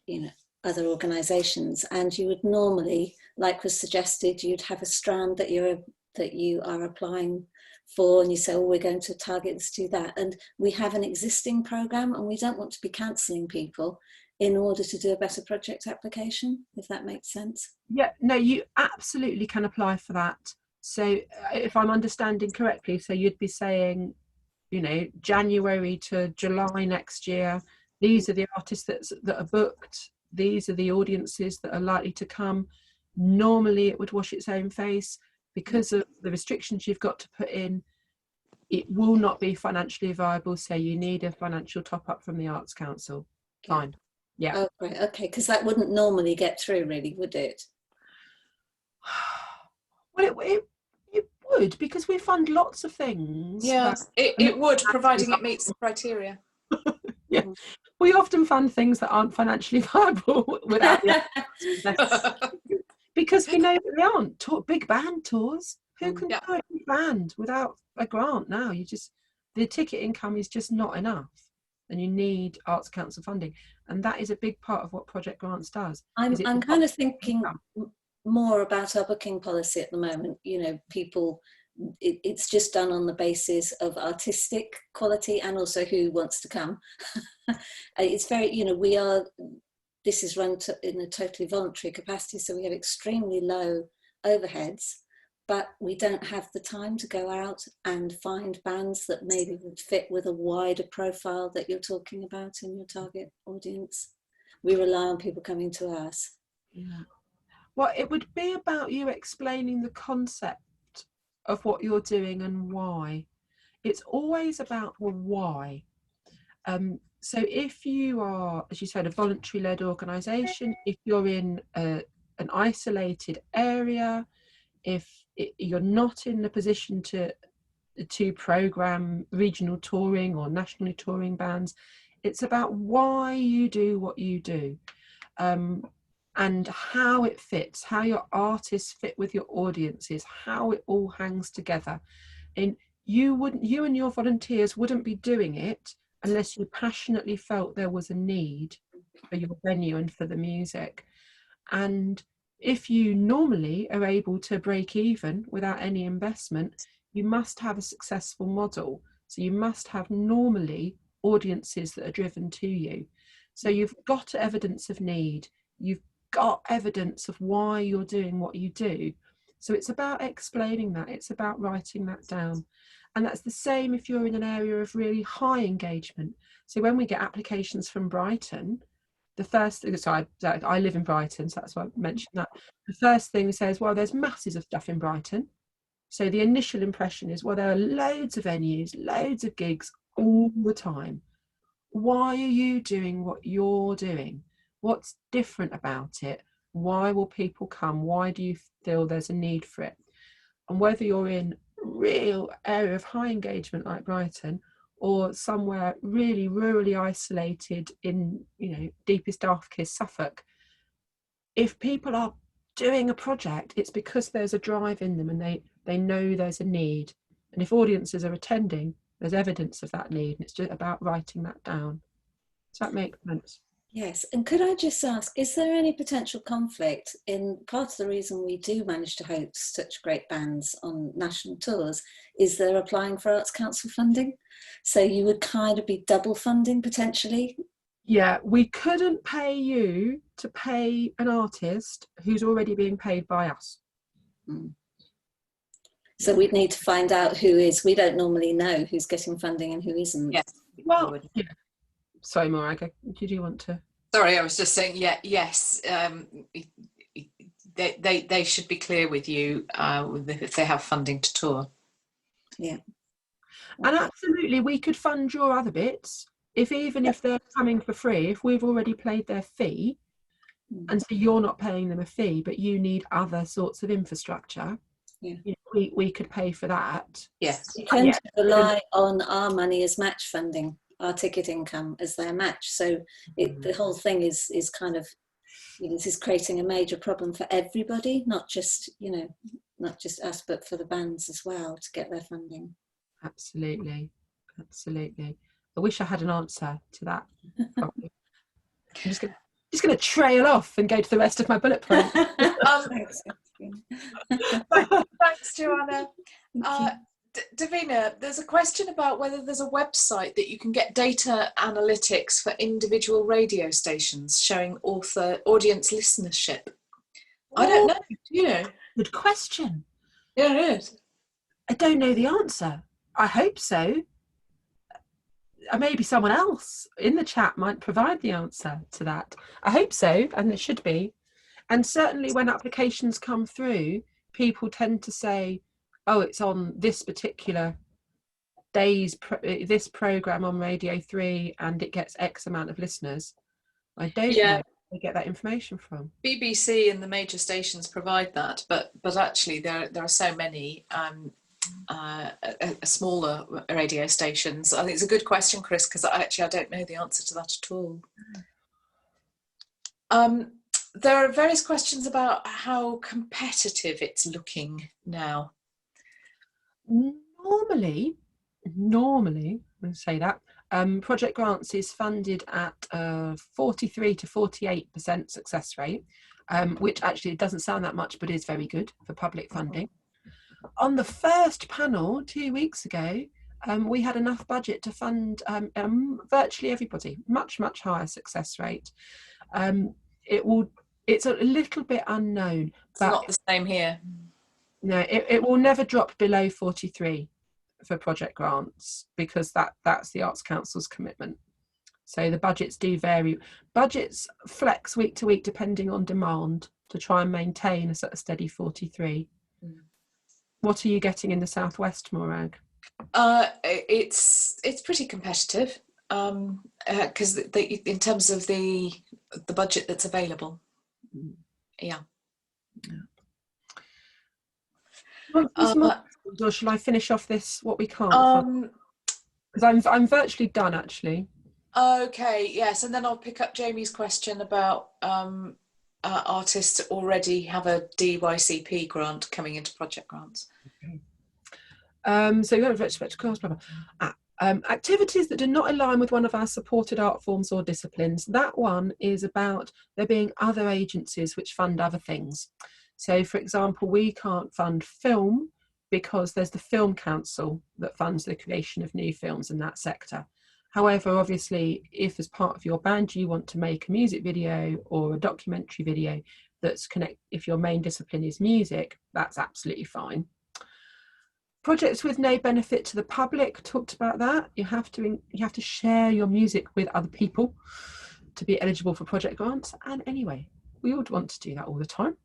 Speaker 4: you know, other organisations, and you would normally, like was suggested, you'd have a strand that you are applying for, and you say, oh, we're going to target this to that. And we have an existing programme, and we don't want to be cancelling people in order to do a better project application, if that makes sense.
Speaker 2: Yeah, no, you absolutely can apply for that. So if I'm understanding correctly, so you'd be saying, you know, January to July next year, these are the artists that are booked, these are the audiences that are likely to come. Normally it would wash its own face. Because of the restrictions you've got to put in, it will not be financially viable, so you need a financial top-up from the Arts Council. Fine. Yeah.
Speaker 4: Oh, right. Okay, because that wouldn't normally get through, really, would it?
Speaker 2: Well, it would, because we fund lots of things.
Speaker 1: Yeah, it would, providing it meets the criteria.
Speaker 2: Yeah, we often fund things that aren't financially viable without because we know that they aren't. Big band tours, who can do a big band without a grant now? The ticket income is just not enough, and you need Arts Council funding, and that is a big part of what project grants does.
Speaker 4: I'm kind of thinking more about our booking policy at the moment. You know, people it's just done on the basis of artistic quality and also who wants to come. It's very, you know, this is run in a totally voluntary capacity, so we have extremely low overheads, but we don't have the time to go out and find bands that maybe would fit with a wider profile that you're talking about in your target audience. We rely on people coming to us.
Speaker 2: Yeah. Well, it would be about you explaining the concept of what you're doing and why. It's always about the why. So if you are, as you said, a voluntary-led organisation, if you're in an isolated area, if you're not in the position to programme regional touring or nationally touring bands, it's about why you do what you do, and how it fits, how your artists fit with your audiences, how it all hangs together. And you and your volunteers wouldn't be doing it unless you passionately felt there was a need for your venue and for the music. And if you normally are able to break even without any investment, you must have a successful model. So you must have normally audiences that are driven to you. So you've got evidence of need, you've got evidence of why you're doing what you do. So it's about explaining that, it's about writing that down. And that's the same if you're in an area of really high engagement. So when we get applications from Brighton, the first thing, so I live in Brighton, so that's why I mentioned that. The first thing says, well, there's masses of stuff in Brighton. So the initial impression is, well, there are loads of venues, loads of gigs all the time. Why are you doing what you're doing? What's different about it? Why will people come? Why do you feel there's a need for it? And whether you're in real area of high engagement like Brighton, or somewhere really rurally isolated in, you know, deepest, darkest Suffolk, if people are doing a project, it's because there's a drive in them and they know there's a need. And if audiences are attending, there's evidence of that need, and it's just about writing that down. Does that make sense?
Speaker 4: Yes, and could I just ask, is there any potential conflict in part of the reason we do manage to host such great bands on national tours is they're applying for Arts Council funding? So you would kind of be double funding potentially?
Speaker 2: Yeah, we couldn't pay you to pay an artist who's already being paid by us.
Speaker 4: Mm. So we'd need to find out who is, we don't normally know who's getting funding and who isn't.
Speaker 1: Yes.
Speaker 2: Well, yeah. Sorry, Moragh, did you want to?
Speaker 1: Sorry, I was just saying, yes. They should be clear with you if they have funding to tour.
Speaker 4: Yeah.
Speaker 2: And absolutely, we could fund your other bits if they're coming for free, if we've already paid their fee, and so you're not paying them a fee, but you need other sorts of infrastructure.
Speaker 4: Yeah.
Speaker 2: You know, we could pay for that.
Speaker 1: Yes.
Speaker 4: We tend to rely on our money as match funding, our ticket income as their match. So the whole thing is kind of, you know, this is creating a major problem for everybody, not just, you know, not just us, but for the bands as well to get their funding.
Speaker 2: Absolutely. I wish I had an answer to that. I'm just going to trail off and go to the rest of my bullet point.
Speaker 1: Thanks, Joanna. Davina, there's a question about whether there's a website that you can get data analytics for individual radio stations showing audience listenership. I don't know. Do you know?
Speaker 2: Good question.
Speaker 1: Yeah, it is.
Speaker 2: I don't know the answer. I hope so. Maybe someone else in the chat might provide the answer to that. I hope so, and it should be. And certainly when applications come through, people tend to say, oh, it's on this particular day's this programme on Radio 3 and it gets X amount of listeners. I don't know where they get that information from.
Speaker 1: BBC and the major stations provide that, but actually there are so many smaller radio stations. I think it's a good question, Chris, because I don't know the answer to that at all. There are various questions about how competitive it's looking now.
Speaker 2: Normally, I'll say that, Project Grants is funded at 43 to 48% success rate, which actually doesn't sound that much, but is very good for public funding. On the first panel 2 weeks ago, we had enough budget to fund virtually everybody, much higher success rate. It's a little bit unknown.
Speaker 1: It's not the same here.
Speaker 2: No, it will never drop below 43 for project grants, because that's the Arts Council's commitment. So the budgets do vary. Budgets flex week to week depending on demand to try and maintain a sort of steady 43. What are you getting in the Southwest, Moragh?
Speaker 1: It's pretty competitive, because in terms of the budget that's available. Yeah.
Speaker 2: Or shall I finish off this what we can't? Because I'm virtually done, actually.
Speaker 1: Okay, yes, and then I'll pick up Jamie's question about artists already have a Dycp grant coming into project grants.
Speaker 2: Okay. So you have respect to cost, activities that do not align with one of our supported art forms or disciplines. That one is about there being other agencies which fund other things. So, for example, we can't fund film because there's the Film Council that funds the creation of new films in that sector. However, obviously, if as part of your band you want to make a music video or a documentary video that's if your main discipline is music, that's absolutely fine. Projects with no benefit to the public, talked about that. You have to share your music with other people to be eligible for project grants. And anyway, we would want to do that all the time.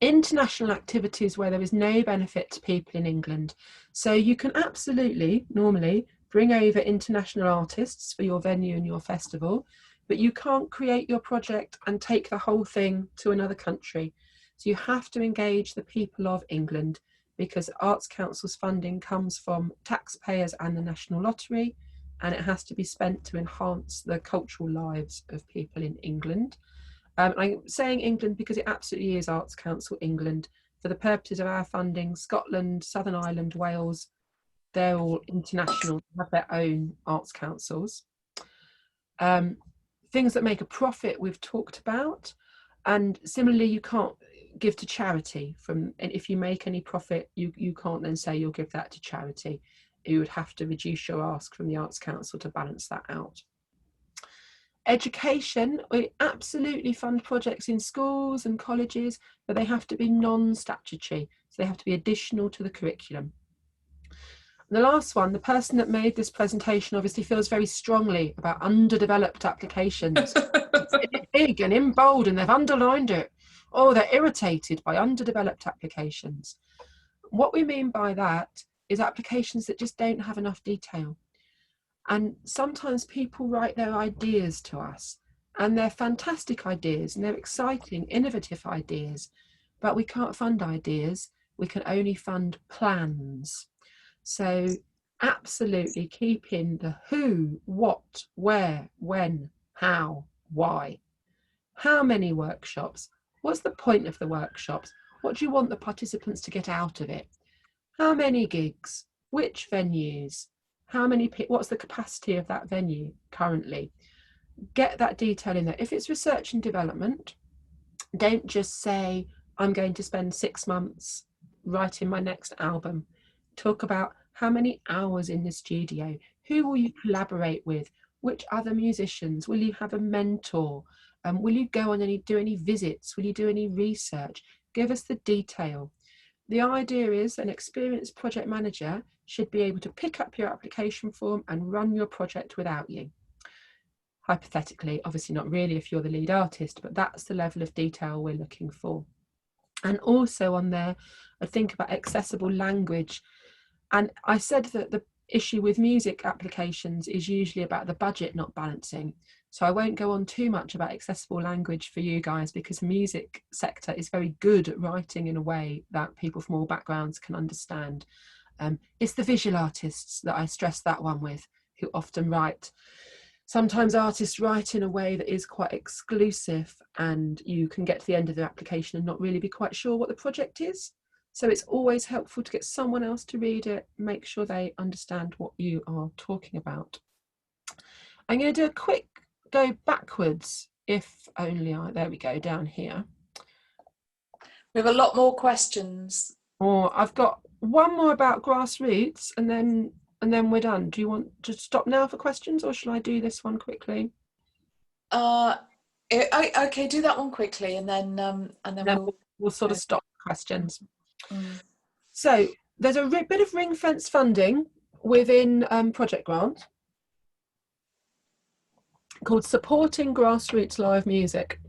Speaker 2: International activities where there is no benefit to people in England. So you can absolutely, normally, bring over international artists for your venue and your festival, but you can't create your project and take the whole thing to another country. So you have to engage the people of England, because Arts Council's funding comes from taxpayers and the National Lottery, and it has to be spent to enhance the cultural lives of people in England. I'm saying England because it absolutely is Arts Council England. For the purposes of our funding, Scotland, Southern Ireland, Wales, they're all international, have their own arts councils. Things that make a profit we've talked about, and similarly you can't give to charity. And if you make any profit, you can't then say you'll give that to charity. You would have to reduce your ask from the Arts Council to balance that out. Education, we absolutely fund projects in schools and colleges, but they have to be non-statutory, so they have to be additional to the curriculum. And the last one, the person that made this presentation obviously feels very strongly about underdeveloped applications. It's big and in bold, and they've underlined it. Oh, they're irritated by underdeveloped applications. What we mean by that is applications that just don't have enough detail. And sometimes people write their ideas to us, and they're fantastic ideas, and they're exciting, innovative ideas, but we can't fund ideas. We can only fund plans. So absolutely keep in the who, what, where, when, how, why. How many workshops? What's the point of the workshops? What do you want the participants to get out of it? How many gigs? Which venues? What's the capacity of that venue currently? Get that detail in there. If it's research and development, don't just say, I'm going to spend 6 months writing my next album. Talk about how many hours in the studio, who will you collaborate with, which other musicians, will you have a mentor, will you go on do any visits, will you do any research? Give us the detail. The idea is an experienced project manager should be able to pick up your application form and run your project without you. Hypothetically, obviously not really if you're the lead artist, but that's the level of detail we're looking for. And also on there, I think about accessible language. And I said that the issue with music applications is usually about the budget not balancing. So I won't go on too much about accessible language for you guys, because the music sector is very good at writing in a way that people from all backgrounds can understand. It's the visual artists that I stress that one with, who often write. Sometimes artists write in a way that is quite exclusive, and you can get to the end of the application and not really be quite sure what the project is. So it's always helpful to get someone else to read it, make sure they understand what you are talking about. I'm going to do a quick go backwards, if only there we go, down here.
Speaker 1: We have a lot more questions.
Speaker 2: Or I've got one more about Grassroots, and then we're done. Do you want to stop now for questions, or shall I do this one quickly?
Speaker 1: Okay, do that one quickly, and then
Speaker 2: we'll sort of stop questions.
Speaker 1: Mm.
Speaker 2: So there's a bit of ring fence funding within Project Grant called Supporting Grassroots Live Music,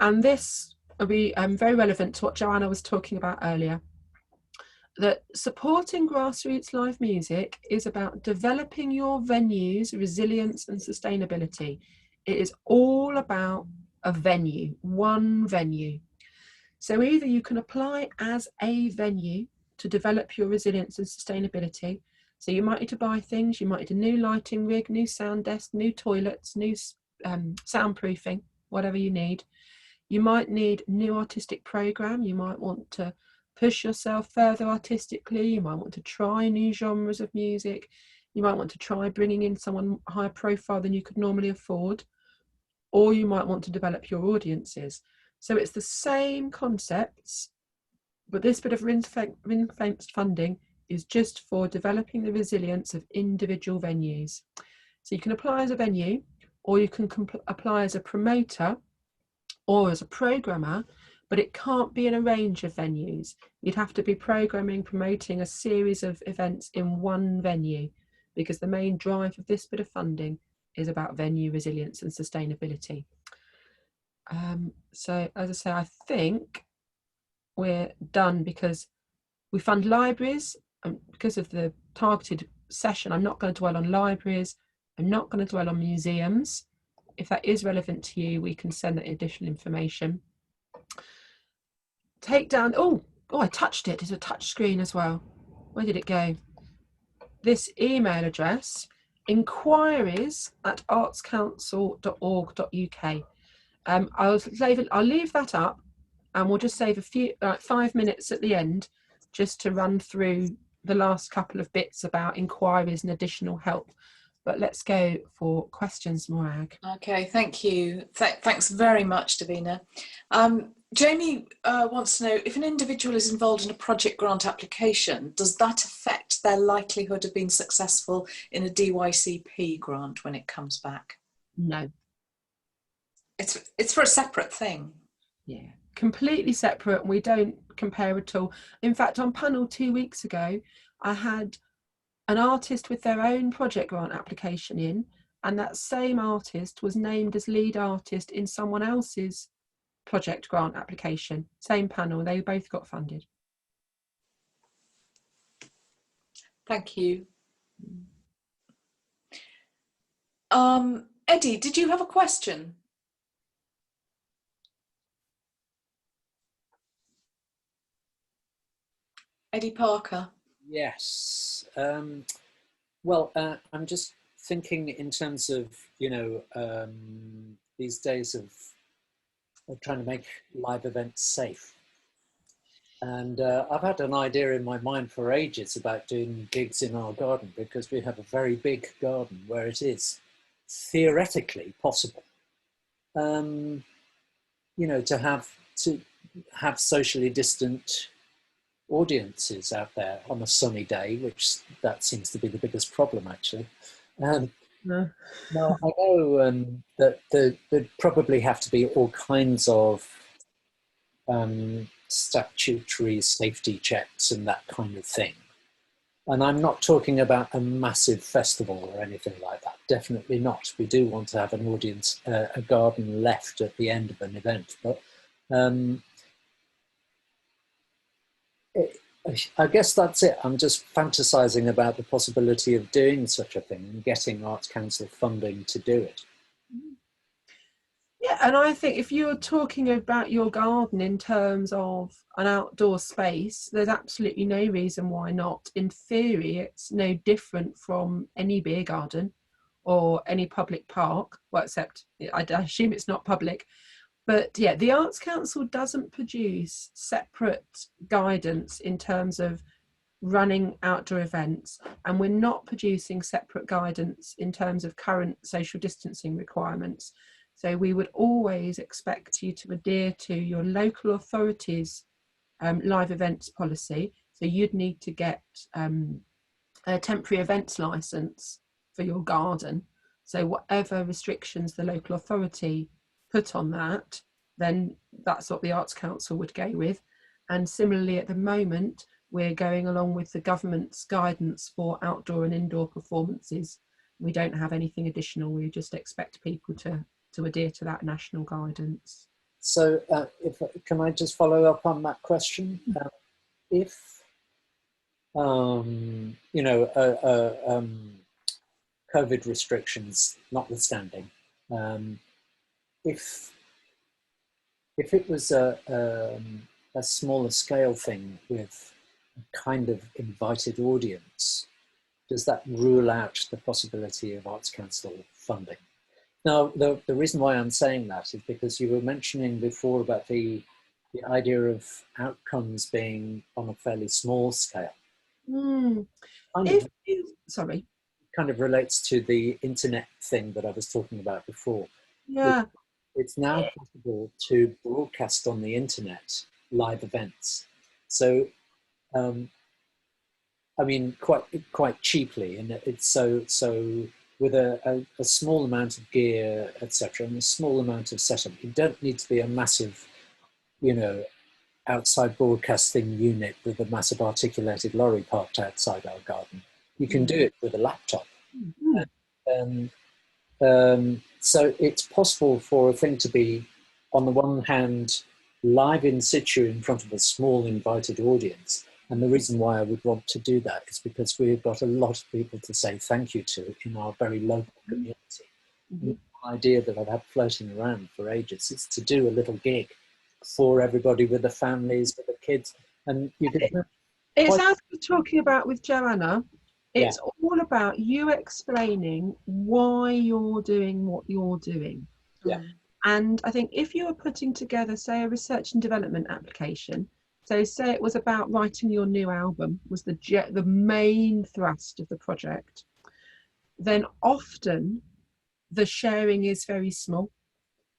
Speaker 2: and this will be very relevant to what Joanna was talking about earlier. That supporting grassroots live music is about developing your venue's resilience and sustainability. It is all about a venue, one venue. So either you can apply as a venue to develop your resilience and sustainability. So you might need to buy things, you might need a new lighting rig, new sound desk, new toilets, new soundproofing, whatever you need. You might need a new artistic program, you might want to push yourself further artistically, you might want to try new genres of music, you might want to try bringing in someone higher profile than you could normally afford, or you might want to develop your audiences. So it's the same concepts, but this bit of ring-fenced funding is just for developing the resilience of individual venues. So you can apply as a venue, or you can apply as a promoter or as a programmer, but it can't be in a range of venues. You'd have to be programming, promoting a series of events in one venue, because the main drive of this bit of funding is about venue resilience and sustainability. So as I say, I think we're done, because we fund libraries, and because of the targeted session, I'm not going to dwell on libraries, I'm not going to dwell on museums. If that is relevant to you, we can send that additional information. Take down, oh, I touched it. It's a touch screen as well. Where did it go? This email address, inquiries@artscouncil.org.uk. I'll leave that up, and we'll just save a few 5 minutes at the end just to run through the last couple of bits about inquiries and additional help. But let's go for questions, Moragh.
Speaker 1: Okay, thank you. Thanks very much, Davina. Jamie wants to know, if an individual is involved in a project grant application, does that affect their likelihood of being successful in a DYCP grant when it comes back?
Speaker 2: No.
Speaker 1: It's for a separate thing.
Speaker 2: Yeah, completely separate. We don't compare at all. In fact, on panel 2 weeks ago, I had an artist with their own project grant application in, and that same artist was named as lead artist in someone else's project grant application. Same panel, they both got funded.
Speaker 1: Thank you. Eddie, did you have a question? Eddie Parker.
Speaker 5: Yes. Well, I'm just thinking in terms of, these days of trying to make live events safe. And I've had an idea in my mind for ages about doing gigs in our garden, because we have a very big garden where it is theoretically possible, to have socially distant audiences out there on a sunny day, which that seems to be the biggest problem, actually. Now, I know that there'd probably have to be all kinds of statutory safety checks and that kind of thing. And I'm not talking about a massive festival or anything like that. Definitely not. We do want to have an audience, a garden left at the end of an event. But I guess that's it. I'm just fantasizing about the possibility of doing such a thing and getting Arts Council funding to do it.
Speaker 2: Yeah, and I think if you're talking about your garden in terms of an outdoor space, there's absolutely no reason why not. In theory, it's no different from any beer garden or any public park, well, except I assume it's not public. But yeah, the Arts Council doesn't produce separate guidance in terms of running outdoor events, and we're not producing separate guidance in terms of current social distancing requirements. So we would always expect you to adhere to your local authorities' live events policy. So you'd need to get a temporary events license for your garden. So whatever restrictions the local authority put on that, then that's what the Arts Council would go with. And similarly, at the moment, we're going along with the government's guidance for outdoor and indoor performances. We don't have anything additional. We just expect people to adhere to that national guidance.
Speaker 5: So can I just follow up on that question? If, you know, COVID restrictions notwithstanding, if it was a smaller scale thing with a kind of invited audience, does that rule out the possibility of Arts Council funding? Now, the reason why I'm saying that is because you were mentioning before about the idea of outcomes being on a fairly small scale.
Speaker 2: Sorry.
Speaker 5: Kind of relates to the internet thing that I was talking about before.
Speaker 2: Yeah.
Speaker 5: It's now possible to broadcast on the internet live events. So, I mean, quite cheaply, and it's so with a small amount of gear, etc., and a small amount of setup. You don't need to be a massive, you know, outside broadcasting unit with a massive articulated lorry parked outside our garden. You can do it with a laptop. So it's possible for a thing to be, on the one hand, live in situ in front of a small invited audience. And the reason why I would want to do that is because we've got a lot of people to say thank you to in our very local community. The idea that I've had floating around for ages is to do a little gig for everybody with the families, with the kids. And you can...
Speaker 2: It's as we're talking about with Joanna, it's all about you explaining why you're doing what you're doing.
Speaker 5: Yeah.
Speaker 2: And I think if you were putting together, say, a research and development application, so say it was about writing your new album, was the main thrust of the project, then often the sharing is very small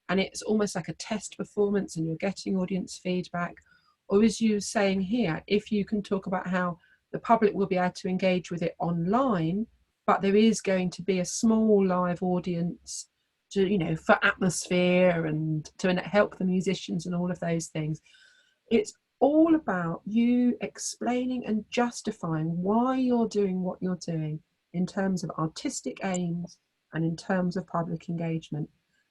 Speaker 2: and it's almost like a test performance and you're getting audience feedback. Or as you were saying here, if you can talk about how the public will be able to engage with it online, but there is going to be a small live audience to, you know, for atmosphere and to help the musicians and all of those things. It's all about you explaining and justifying why you're doing what you're doing in terms of artistic aims and in terms of public engagement.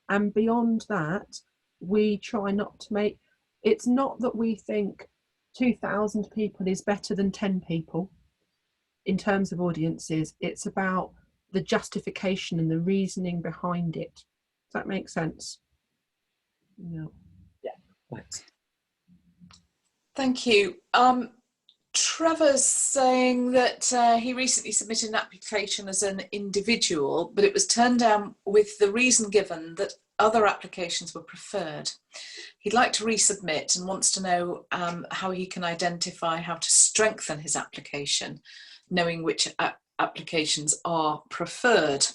Speaker 2: And beyond that, we try not to make, it's not that we think 2,000 people is better than 10 people in terms of audiences. It's about the justification and the reasoning behind it. Does that make sense? Yeah.
Speaker 5: Yeah, thanks.
Speaker 1: Thank you. Trevor's saying that he recently submitted an application as an individual, but it was turned down with the reason given that other applications were preferred. He'd like to resubmit and wants to know how he can identify how to strengthen his application, knowing which applications are preferred.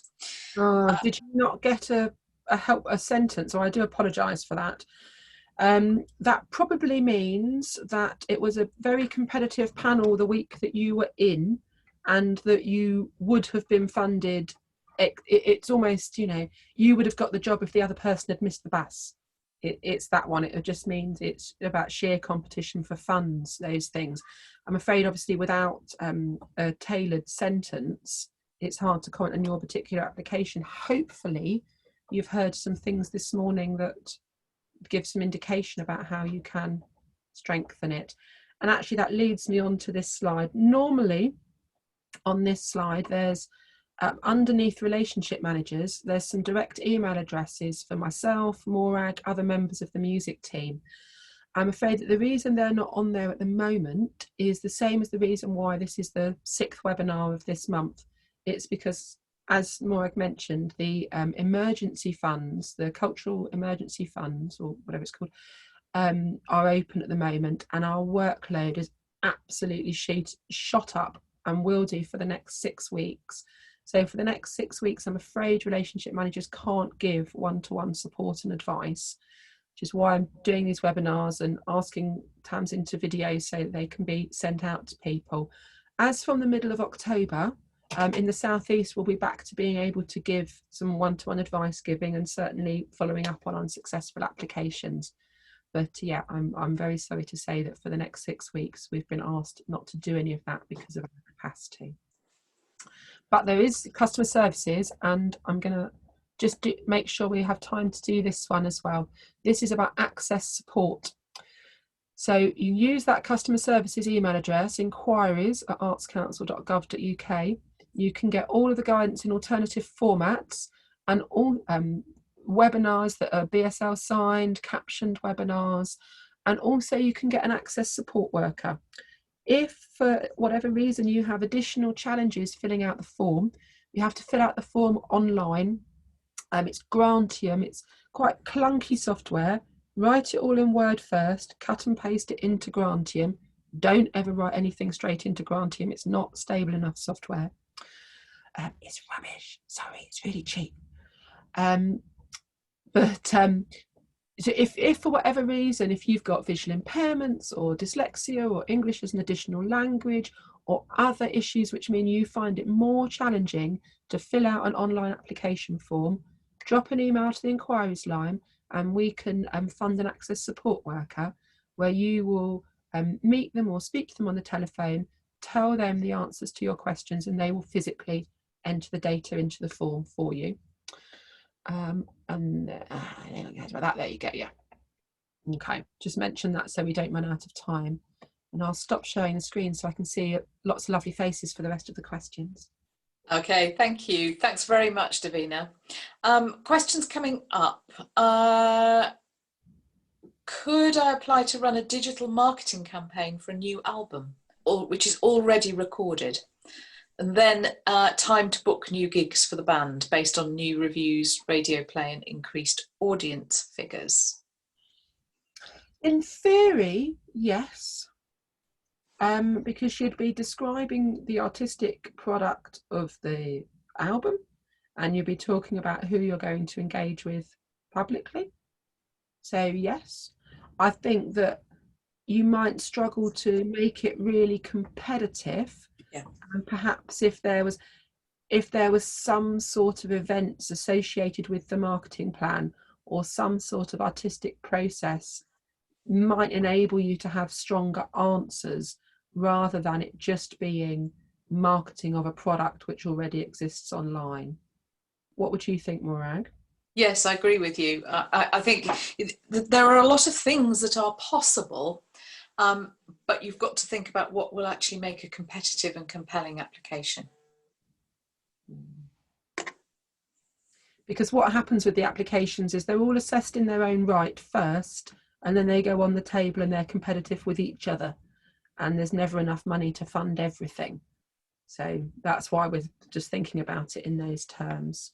Speaker 2: Did you not get a sentence? Or I do apologise for that. That probably means that it was a very competitive panel the week that you were in and that you would have been funded. It's almost, you know, you would have got the job if the other person had missed the bus. It's that one. It just means it's about sheer competition for funds, those things. I'm afraid, obviously, without a tailored sentence, it's hard to comment on your particular application. Hopefully, you've heard some things this morning that give some indication about how you can strengthen it. And actually that leads me on to this slide. Normally on this slide there's underneath relationship managers, there's some direct email addresses for myself, Moragh, other members of the music team. I'm afraid that the reason they're not on there at the moment is the same as the reason why this is the 6th webinar of this month. It's because, as Moragh mentioned, the emergency funds, the cultural emergency funds, or whatever it's called, are open at the moment, and our workload is absolutely shot up and will do for the next 6 weeks. So for the next 6 weeks, I'm afraid relationship managers can't give one-to-one support and advice which is why I'm doing these webinars and asking Tams into videos so that they can be sent out to people. As from the middle of October, in the Southeast, we'll be back to being able to give some one-to-one advice giving and certainly following up on unsuccessful applications. But yeah, I'm very sorry to say that for the next 6 weeks, we've been asked not to do any of that because of our capacity. But there is customer services, and I'm going to just make sure we have time to do this one as well. This is about access support. So you use that customer services email address, inquiries@artscouncil.gov.uk. You can get all of the guidance in alternative formats and all webinars that are BSL signed, captioned webinars, and also you can get an access support worker. If for whatever reason you have additional challenges filling out the form, you have to fill out the form online. It's Grantium, it's quite clunky software. Write it all in Word first, cut and paste it into Grantium. Don't ever write anything straight into Grantium, it's not stable enough software. It's rubbish, sorry, it's really cheap. So if for whatever reason, if you've got visual impairments or dyslexia or English as an additional language or other issues which mean you find it more challenging to fill out an online application form, drop an email to the inquiries line and we can fund an access support worker where you will meet them or speak to them on the telephone, tell them the answers to your questions, and they will physically enter the data into the form for you. About that, there you go, yeah. Okay, just mention that so we don't run out of time. And I'll stop showing the screen so I can see lots of lovely faces for the rest of the questions.
Speaker 1: Okay, thank you. Thanks very much, Davina. Questions coming up. Could I apply to run a digital marketing campaign for a new album, which is already recorded? And then time to book new gigs for the band based on new reviews, radio play and increased audience figures?
Speaker 2: In theory, yes. Because you'd be describing the artistic product of the album and you'd be talking about who you're going to engage with publicly. So yes, I think that you might struggle to make it really competitive.
Speaker 1: Yeah.
Speaker 2: And perhaps if there was some sort of events associated with the marketing plan or some sort of artistic process might enable you to have stronger answers rather than it just being marketing of a product which already exists online. What would you think, Moragh?
Speaker 1: Yes, I agree with you. I think there are a lot of things that are possible, but you've got to think about what will actually make a competitive and compelling application.
Speaker 2: Because what happens with the applications is they're all assessed in their own right first, and then they go on the table and they're competitive with each other. And there's never enough money to fund everything. So that's why we're just thinking about it in those terms.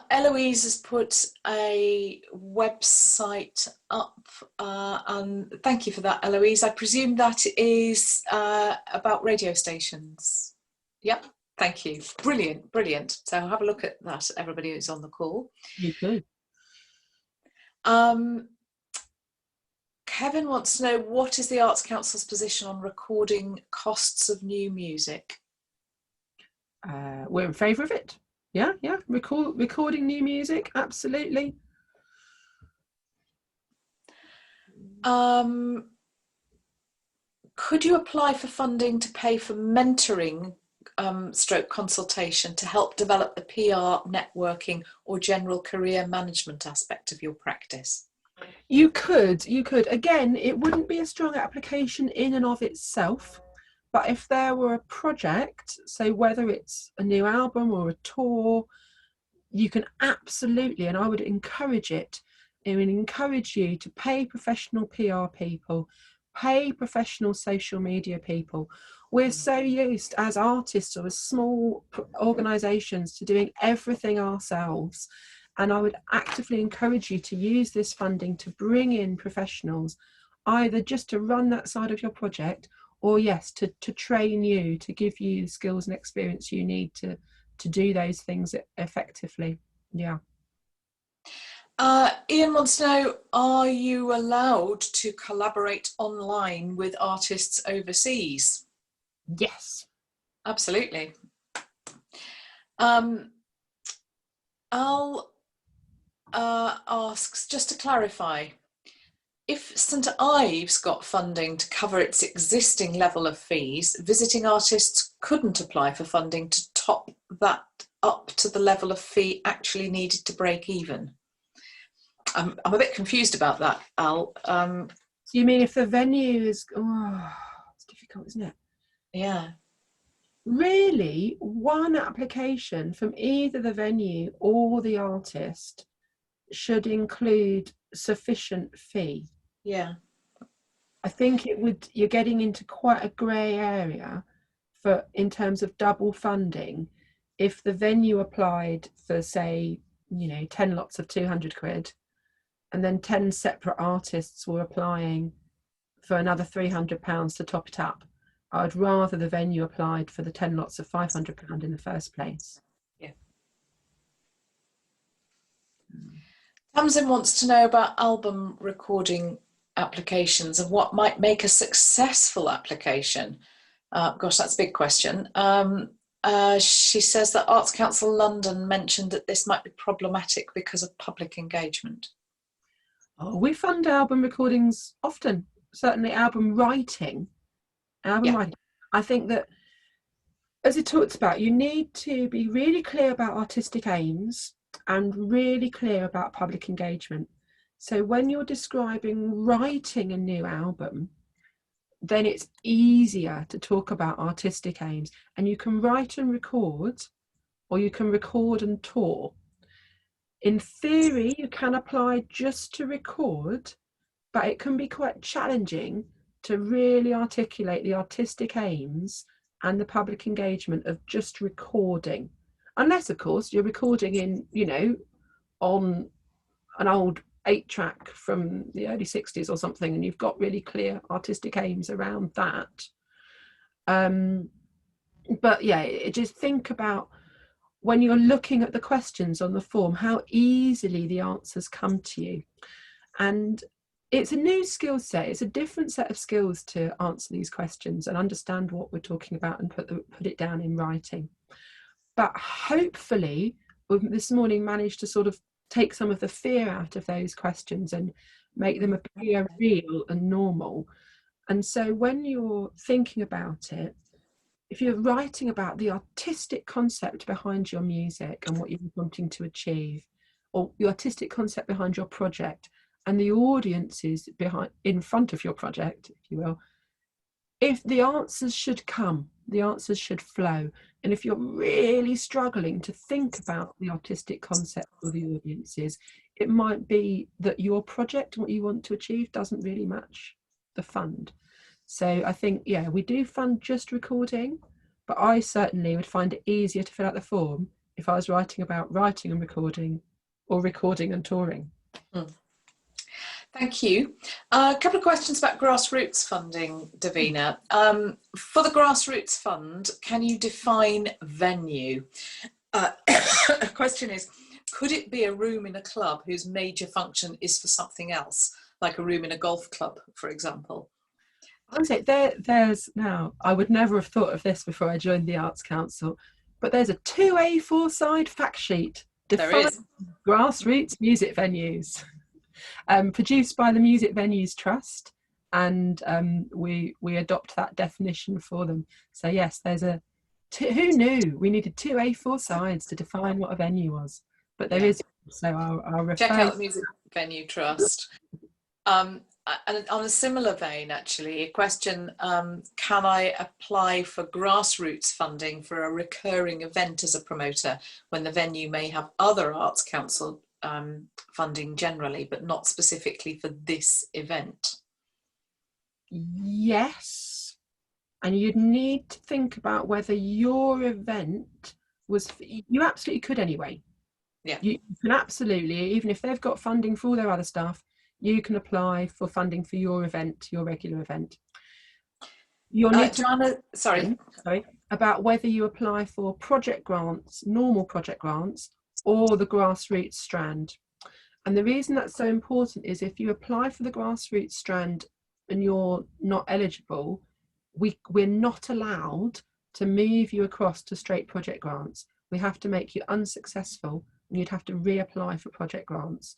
Speaker 1: Eloise has put a website up, and thank you for that, Eloise. I presume that is about radio stations. Yep, thank you. Brilliant, brilliant. So have a look at that, everybody who's on the call.
Speaker 2: You too.
Speaker 1: Kevin wants to know, what is the Arts Council's position on recording costs of new music?
Speaker 2: We're in favour of it. Yeah. Recording new music, absolutely.
Speaker 1: Could you apply for funding to pay for mentoring stroke consultation to help develop the PR, networking or general career management aspect of your practice?
Speaker 2: You could. Again, it wouldn't be a strong application in and of itself, but if there were a project, so whether it's a new album or a tour, you can absolutely, and I would encourage it, I would encourage you to pay professional PR people, pay professional social media people. We're so used as artists or as small organisations to doing everything ourselves. And I would actively encourage you to use this funding to bring in professionals, either just to run that side of your project, or yes, to train you, to give you the skills and experience you need to do those things effectively. Yeah.
Speaker 1: Ian wants to know, are you allowed to collaborate online with artists overseas?
Speaker 2: Yes.
Speaker 1: Absolutely. Al asks, just to clarify, if St Ives got funding to cover its existing level of fees, visiting artists couldn't apply for funding to top that up to the level of fee actually needed to break even. I'm a bit confused about that, Al.
Speaker 2: So you mean if the venue is, oh, it's difficult, isn't it?
Speaker 1: Yeah.
Speaker 2: Really, one application from either the venue or the artist should include sufficient fee.
Speaker 1: Yeah.
Speaker 2: I think it would, you're getting into quite a grey area for in terms of double funding. If the venue applied for, say, 10 lots of 200 quid, and then 10 separate artists were applying for another £300 to top it up, I'd rather the venue applied for the 10 lots of £500 in the first place.
Speaker 1: Yeah. Tamsin wants to know about album recording applications and what might make a successful application. Gosh, that's a big question. She says that Arts Council London mentioned that this might be problematic because of public engagement.
Speaker 2: Oh, we fund album recordings often, certainly album writing. Writing. I think that, as it talks about, you need to be really clear about artistic aims and really clear about public engagement. So when you're describing writing a new album, then it's easier to talk about artistic aims, and you can write and record, or you can record and tour. In theory, you can apply just to record, but it can be quite challenging to really articulate the artistic aims and the public engagement of just recording. Unless, of course, you're recording in, on an old 8-track from the early 60s or something, and you've got really clear artistic aims around that. But yeah, just think about, when you're looking at the questions on the form, how easily the answers come to you. And it's a new skill set. It's a different set of skills to answer these questions and understand what we're talking about and put it down in writing. But hopefully, we've this morning managed to sort of take some of the fear out of those questions and make them appear real and normal. And so when you're thinking about it, if you're writing about the artistic concept behind your music and what you're wanting to achieve, or the artistic concept behind your project and the audiences in front of your project, if you will, if the answers should come, the answers should flow. And if you're really struggling to think about the artistic concept or the audiences, it might be that your project and what you want to achieve doesn't really match the fund. So I think, yeah, we do fund just recording, but I certainly would find it easier to fill out the form if I was writing about writing and recording, or recording and touring.
Speaker 1: Thank you. A couple of questions about grassroots funding, Davina. For the Grassroots Fund, can you define venue? The question is, could it be a room in a club whose major function is for something else, like a room in a golf club, for example?
Speaker 2: I would say there's now, I would never have thought of this before I joined the Arts Council, but there's a 2A4 side fact sheet defining grassroots music venues, produced by the Music Venues Trust, and we adopt that definition for them. So yes, there's who knew we needed 2A4 sides to define what a venue was, but there is. So I'll refer.
Speaker 1: Check out the Music Venue Trust. And on a similar vein, actually, a question, can I apply for grassroots funding for a recurring event as a promoter when the venue may have other Arts Council funding generally, but not specifically for this event?
Speaker 2: Yes. And you'd need to think about whether your event was, you absolutely could anyway.
Speaker 1: Yeah. You
Speaker 2: can absolutely, even if they've got funding for all their other stuff, you can apply for funding for your event, your regular event. You'll need
Speaker 1: Joanna, sorry,
Speaker 2: about whether you apply for project grants, normal project grants, or the grassroots strand. And the reason that's so important is if you apply for the grassroots strand and you're not eligible, we're not allowed to move you across to straight project grants. We have to make you unsuccessful and you'd have to reapply for project grants.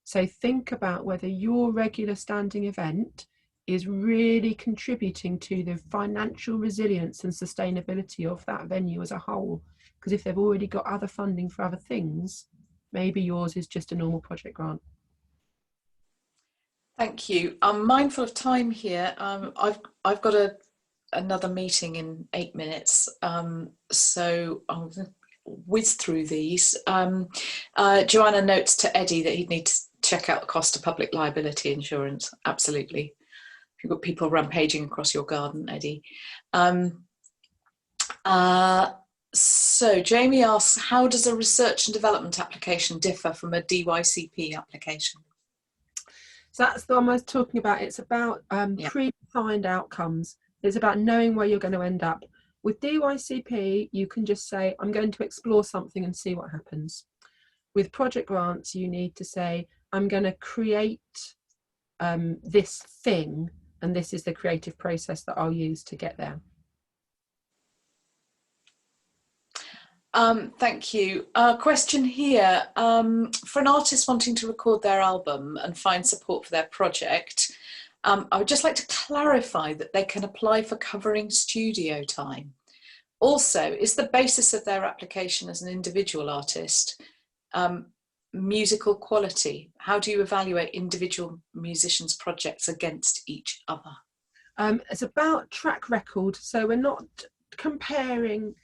Speaker 2: So think about whether your regular standing event is really contributing to the financial resilience and sustainability of that venue as a whole. Because if they've already got other funding for other things, maybe yours is just a normal project grant.
Speaker 1: Thank you. I'm mindful of time here. I've got another meeting in 8 minutes, so I'm going to whiz through these. Joanna notes to Eddie that he'd need to check out the cost of public liability insurance. Absolutely. If you've got people rampaging across your garden, Eddie. So Jamie asks, how does a research and development application differ from a DYCP application?
Speaker 2: So that's the one I was talking about. It's about predefined outcomes. It's about knowing where you're going to end up. With DYCP, you can just say, I'm going to explore something and see what happens. With project grants, you need to say, I'm going to create this thing, and this is the creative process that I'll use to get there.
Speaker 1: Thank you. Question here, for an artist wanting to record their album and find support for their project, I would just like to clarify that they can apply for covering studio time. Also, is the basis of their application as an individual artist musical quality? How do you evaluate individual musicians' projects against each other?
Speaker 2: It's about track record, so we're not comparing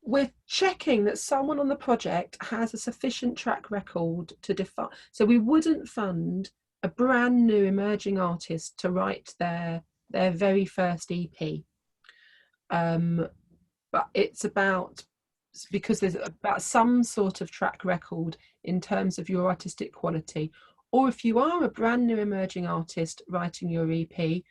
Speaker 2: we're checking that someone on the project has a sufficient track record to define. So we wouldn't fund a brand new emerging artist to write their very first EP. But it's about, because there's about some sort of track record in terms of your artistic quality. Or if you are a brand new emerging artist writing your EP,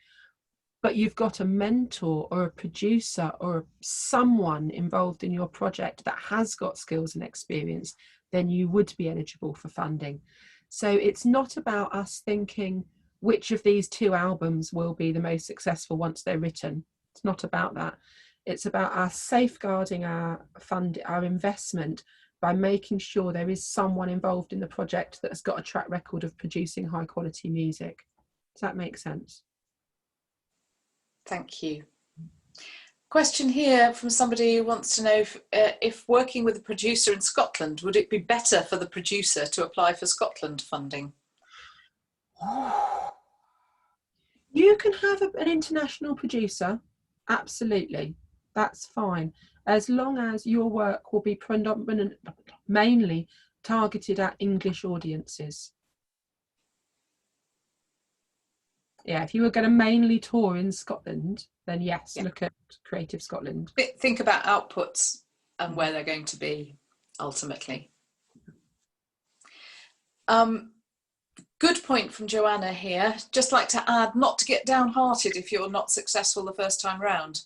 Speaker 2: but you've got a mentor or a producer or someone involved in your project that has got skills and experience, then you would be eligible for funding. So it's not about us thinking which of these two albums will be the most successful once they're written. It's not about that. It's about us safeguarding our investment by making sure there is someone involved in the project that has got a track record of producing high quality music. Does that make sense?
Speaker 1: Thank you. Question here from somebody who wants to know if working with a producer in Scotland, would it be better for the producer to apply for Scotland funding?
Speaker 2: You can have an international producer, absolutely, that's fine, as long as your work will be mainly targeted at English audiences. Yeah, if you were going to mainly tour in Scotland, then yes, look at Creative Scotland.
Speaker 1: Think about outputs and where they're going to be ultimately. Good point from Joanna here. Just like to add, not to get downhearted if you're not successful the first time round.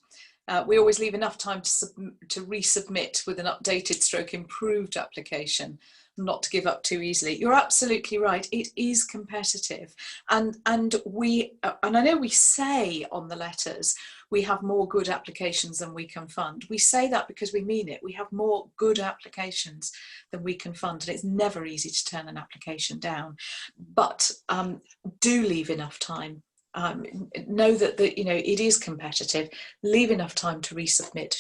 Speaker 1: We always leave enough time to resubmit with an updated / improved application, not to give up too easily. You're absolutely right. It is competitive, and I know we say on the letters we have more good applications than we can fund. We say that because we mean it. We have more good applications than we can fund, and it's never easy to turn an application down. But do leave enough time. Know that it is competitive. Leave enough time to resubmit.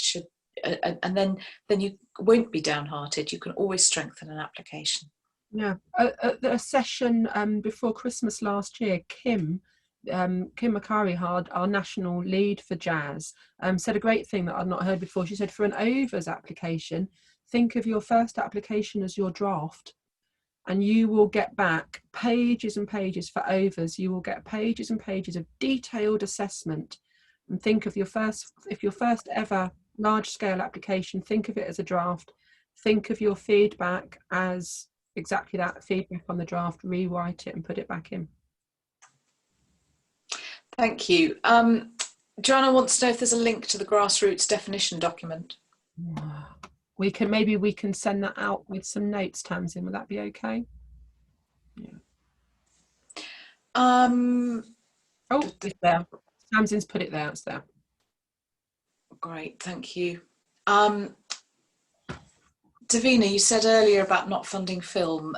Speaker 1: And then you won't be downhearted. You can always strengthen an application.
Speaker 2: Yeah, at a session before Christmas last year, Kim Makari, our national lead for jazz, said a great thing that I'd not heard before. She said, for an overs application, think of your first application as your draft, and you will get back pages and pages for overs. You will get pages and pages of detailed assessment, and think of your first ever large-scale application, think of it as a draft. Think of your feedback as exactly that, feedback on the draft, rewrite it and put it back in.
Speaker 1: Thank you. Joanna wants to know if there's a link to the Grassroots definition document.
Speaker 2: maybe we can send that out with some notes, Tamsin. Would that be okay? Yeah. Oh, it's there. Tamsin's put it there. It's there.
Speaker 1: Great, thank you. Davina, you said earlier about not funding film.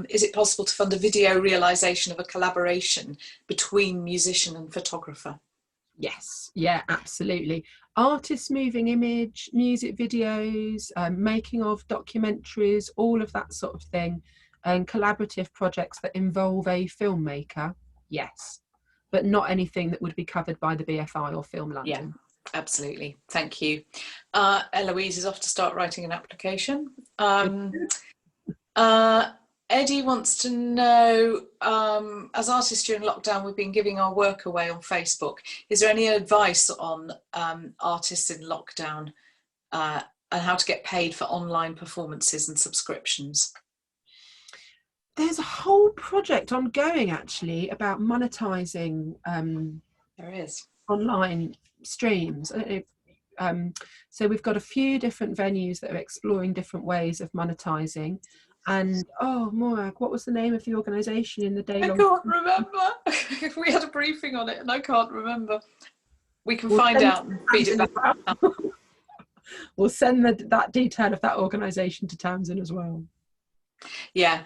Speaker 1: Is it possible to fund a video realisation of a collaboration between musician and photographer?
Speaker 2: Yes, yeah, absolutely. Artists moving image, music videos, making of documentaries, all of that sort of thing, and collaborative projects that involve a filmmaker, yes, but not anything that would be covered by the BFI or Film London.
Speaker 1: Yeah. Absolutely, thank you. Eloise is off to start writing an application. Eddie wants to know, as artists during lockdown, we've been giving our work away on Facebook. Is there any advice on artists in lockdown and how to get paid for online performances and subscriptions?
Speaker 2: There's a whole project ongoing actually about monetizing
Speaker 1: There is.
Speaker 2: online streams. So we've got a few different venues that are exploring different ways of monetizing. And oh, Moragh, what was the name of the organisation in the day?
Speaker 1: I can't remember. We had a briefing on it and I can't remember. We can find out and feed it back.
Speaker 2: We'll send that detail of that organisation to Tamsin as well.
Speaker 1: Yeah,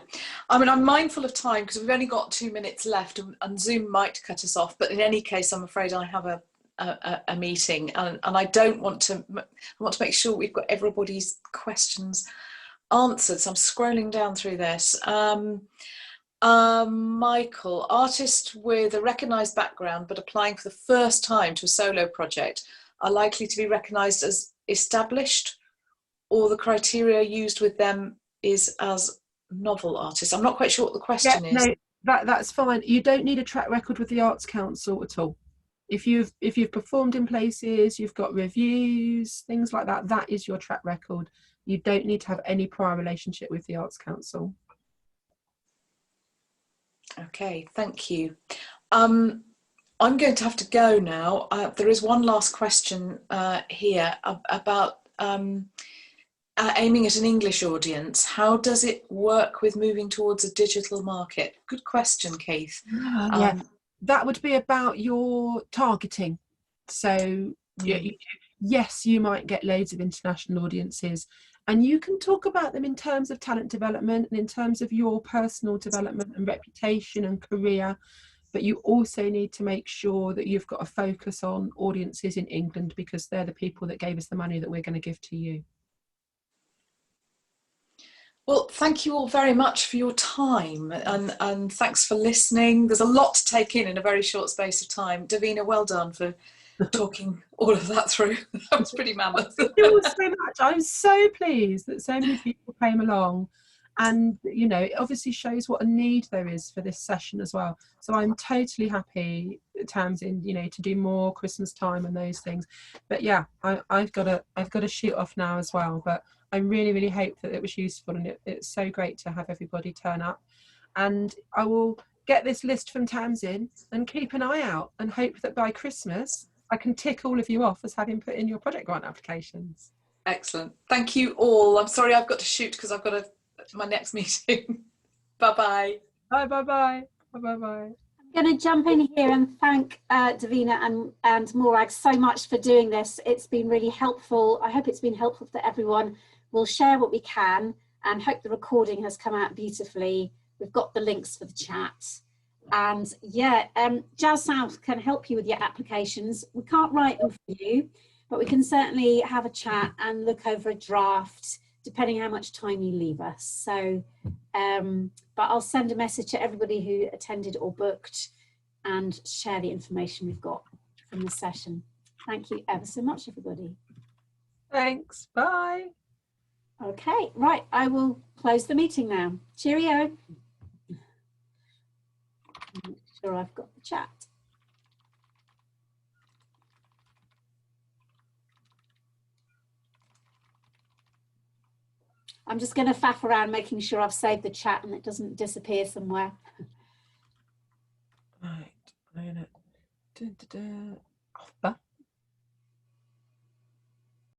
Speaker 1: I mean, I'm mindful of time because we've only got 2 minutes left and Zoom might cut us off. But in any case, I'm afraid I have a meeting and I don't want to, I want to make sure we've got everybody's questions answered. So I'm scrolling down through this. Michael, artist with a recognised background but applying for the first time to a solo project are likely to be recognised as established, or the criteria used with them is as novel artists? I'm not quite sure what the question is.
Speaker 2: No, that's fine. You don't need a track record with the Arts Council at all. If you've performed in places, you've got reviews, things like that, that is your track record. You don't need to have any prior relationship with the Arts Council. Okay,
Speaker 1: thank you. I'm going to have to go now. There is one last question here about aiming at an English audience. How does it work with moving towards a digital market? Good question, Keith.
Speaker 2: Yeah, that would be about your targeting. So yes, you might get loads of international audiences, and you can talk about them in terms of talent development and in terms of your personal development and reputation and career. But you also need to make sure that you've got a focus on audiences in England, because they're the people that gave us the money that we're going to give to you.
Speaker 1: Well, thank you all very much for your time and thanks for listening. There's a lot to take in a very short space of time. Davina, well done for talking all of that through. That was pretty mammoth.
Speaker 2: Thank you all so much. I'm so pleased that so many people came along, and you know, it obviously shows what a need there is for this session as well. So I'm totally happy, Tamsin, you know, to do more Christmas time and those things. But yeah, I've got to shoot off now as well. But I really, really hope that it was useful, and it's so great to have everybody turn up. And I will get this list from Tamsin and keep an eye out and hope that by Christmas I can tick all of you off as having put in your project grant applications.
Speaker 1: Excellent. Thank you all. I'm sorry I've got to shoot because I've got my next meeting. Bye-bye.
Speaker 2: Bye-bye. Bye-bye.
Speaker 3: I'm going to jump in here and thank Davina and Moragh so much for doing this. It's been really helpful. I hope it's been helpful for everyone. We'll share what we can and hope the recording has come out beautifully. We've got the links for the chat. And yeah, Jazz South can help you with your applications. We can't write them for you, but we can certainly have a chat and look over a draft, depending how much time you leave us. So, but I'll send a message to everybody who attended or booked and share the information we've got from the session. Thank you ever so much, everybody.
Speaker 2: Thanks. Bye.
Speaker 3: Okay, right, I will close the meeting now. Cheerio. Make sure I've got the chat. I'm just going to faff around making sure I've saved the chat and it doesn't disappear somewhere.
Speaker 2: Right, I'm going to...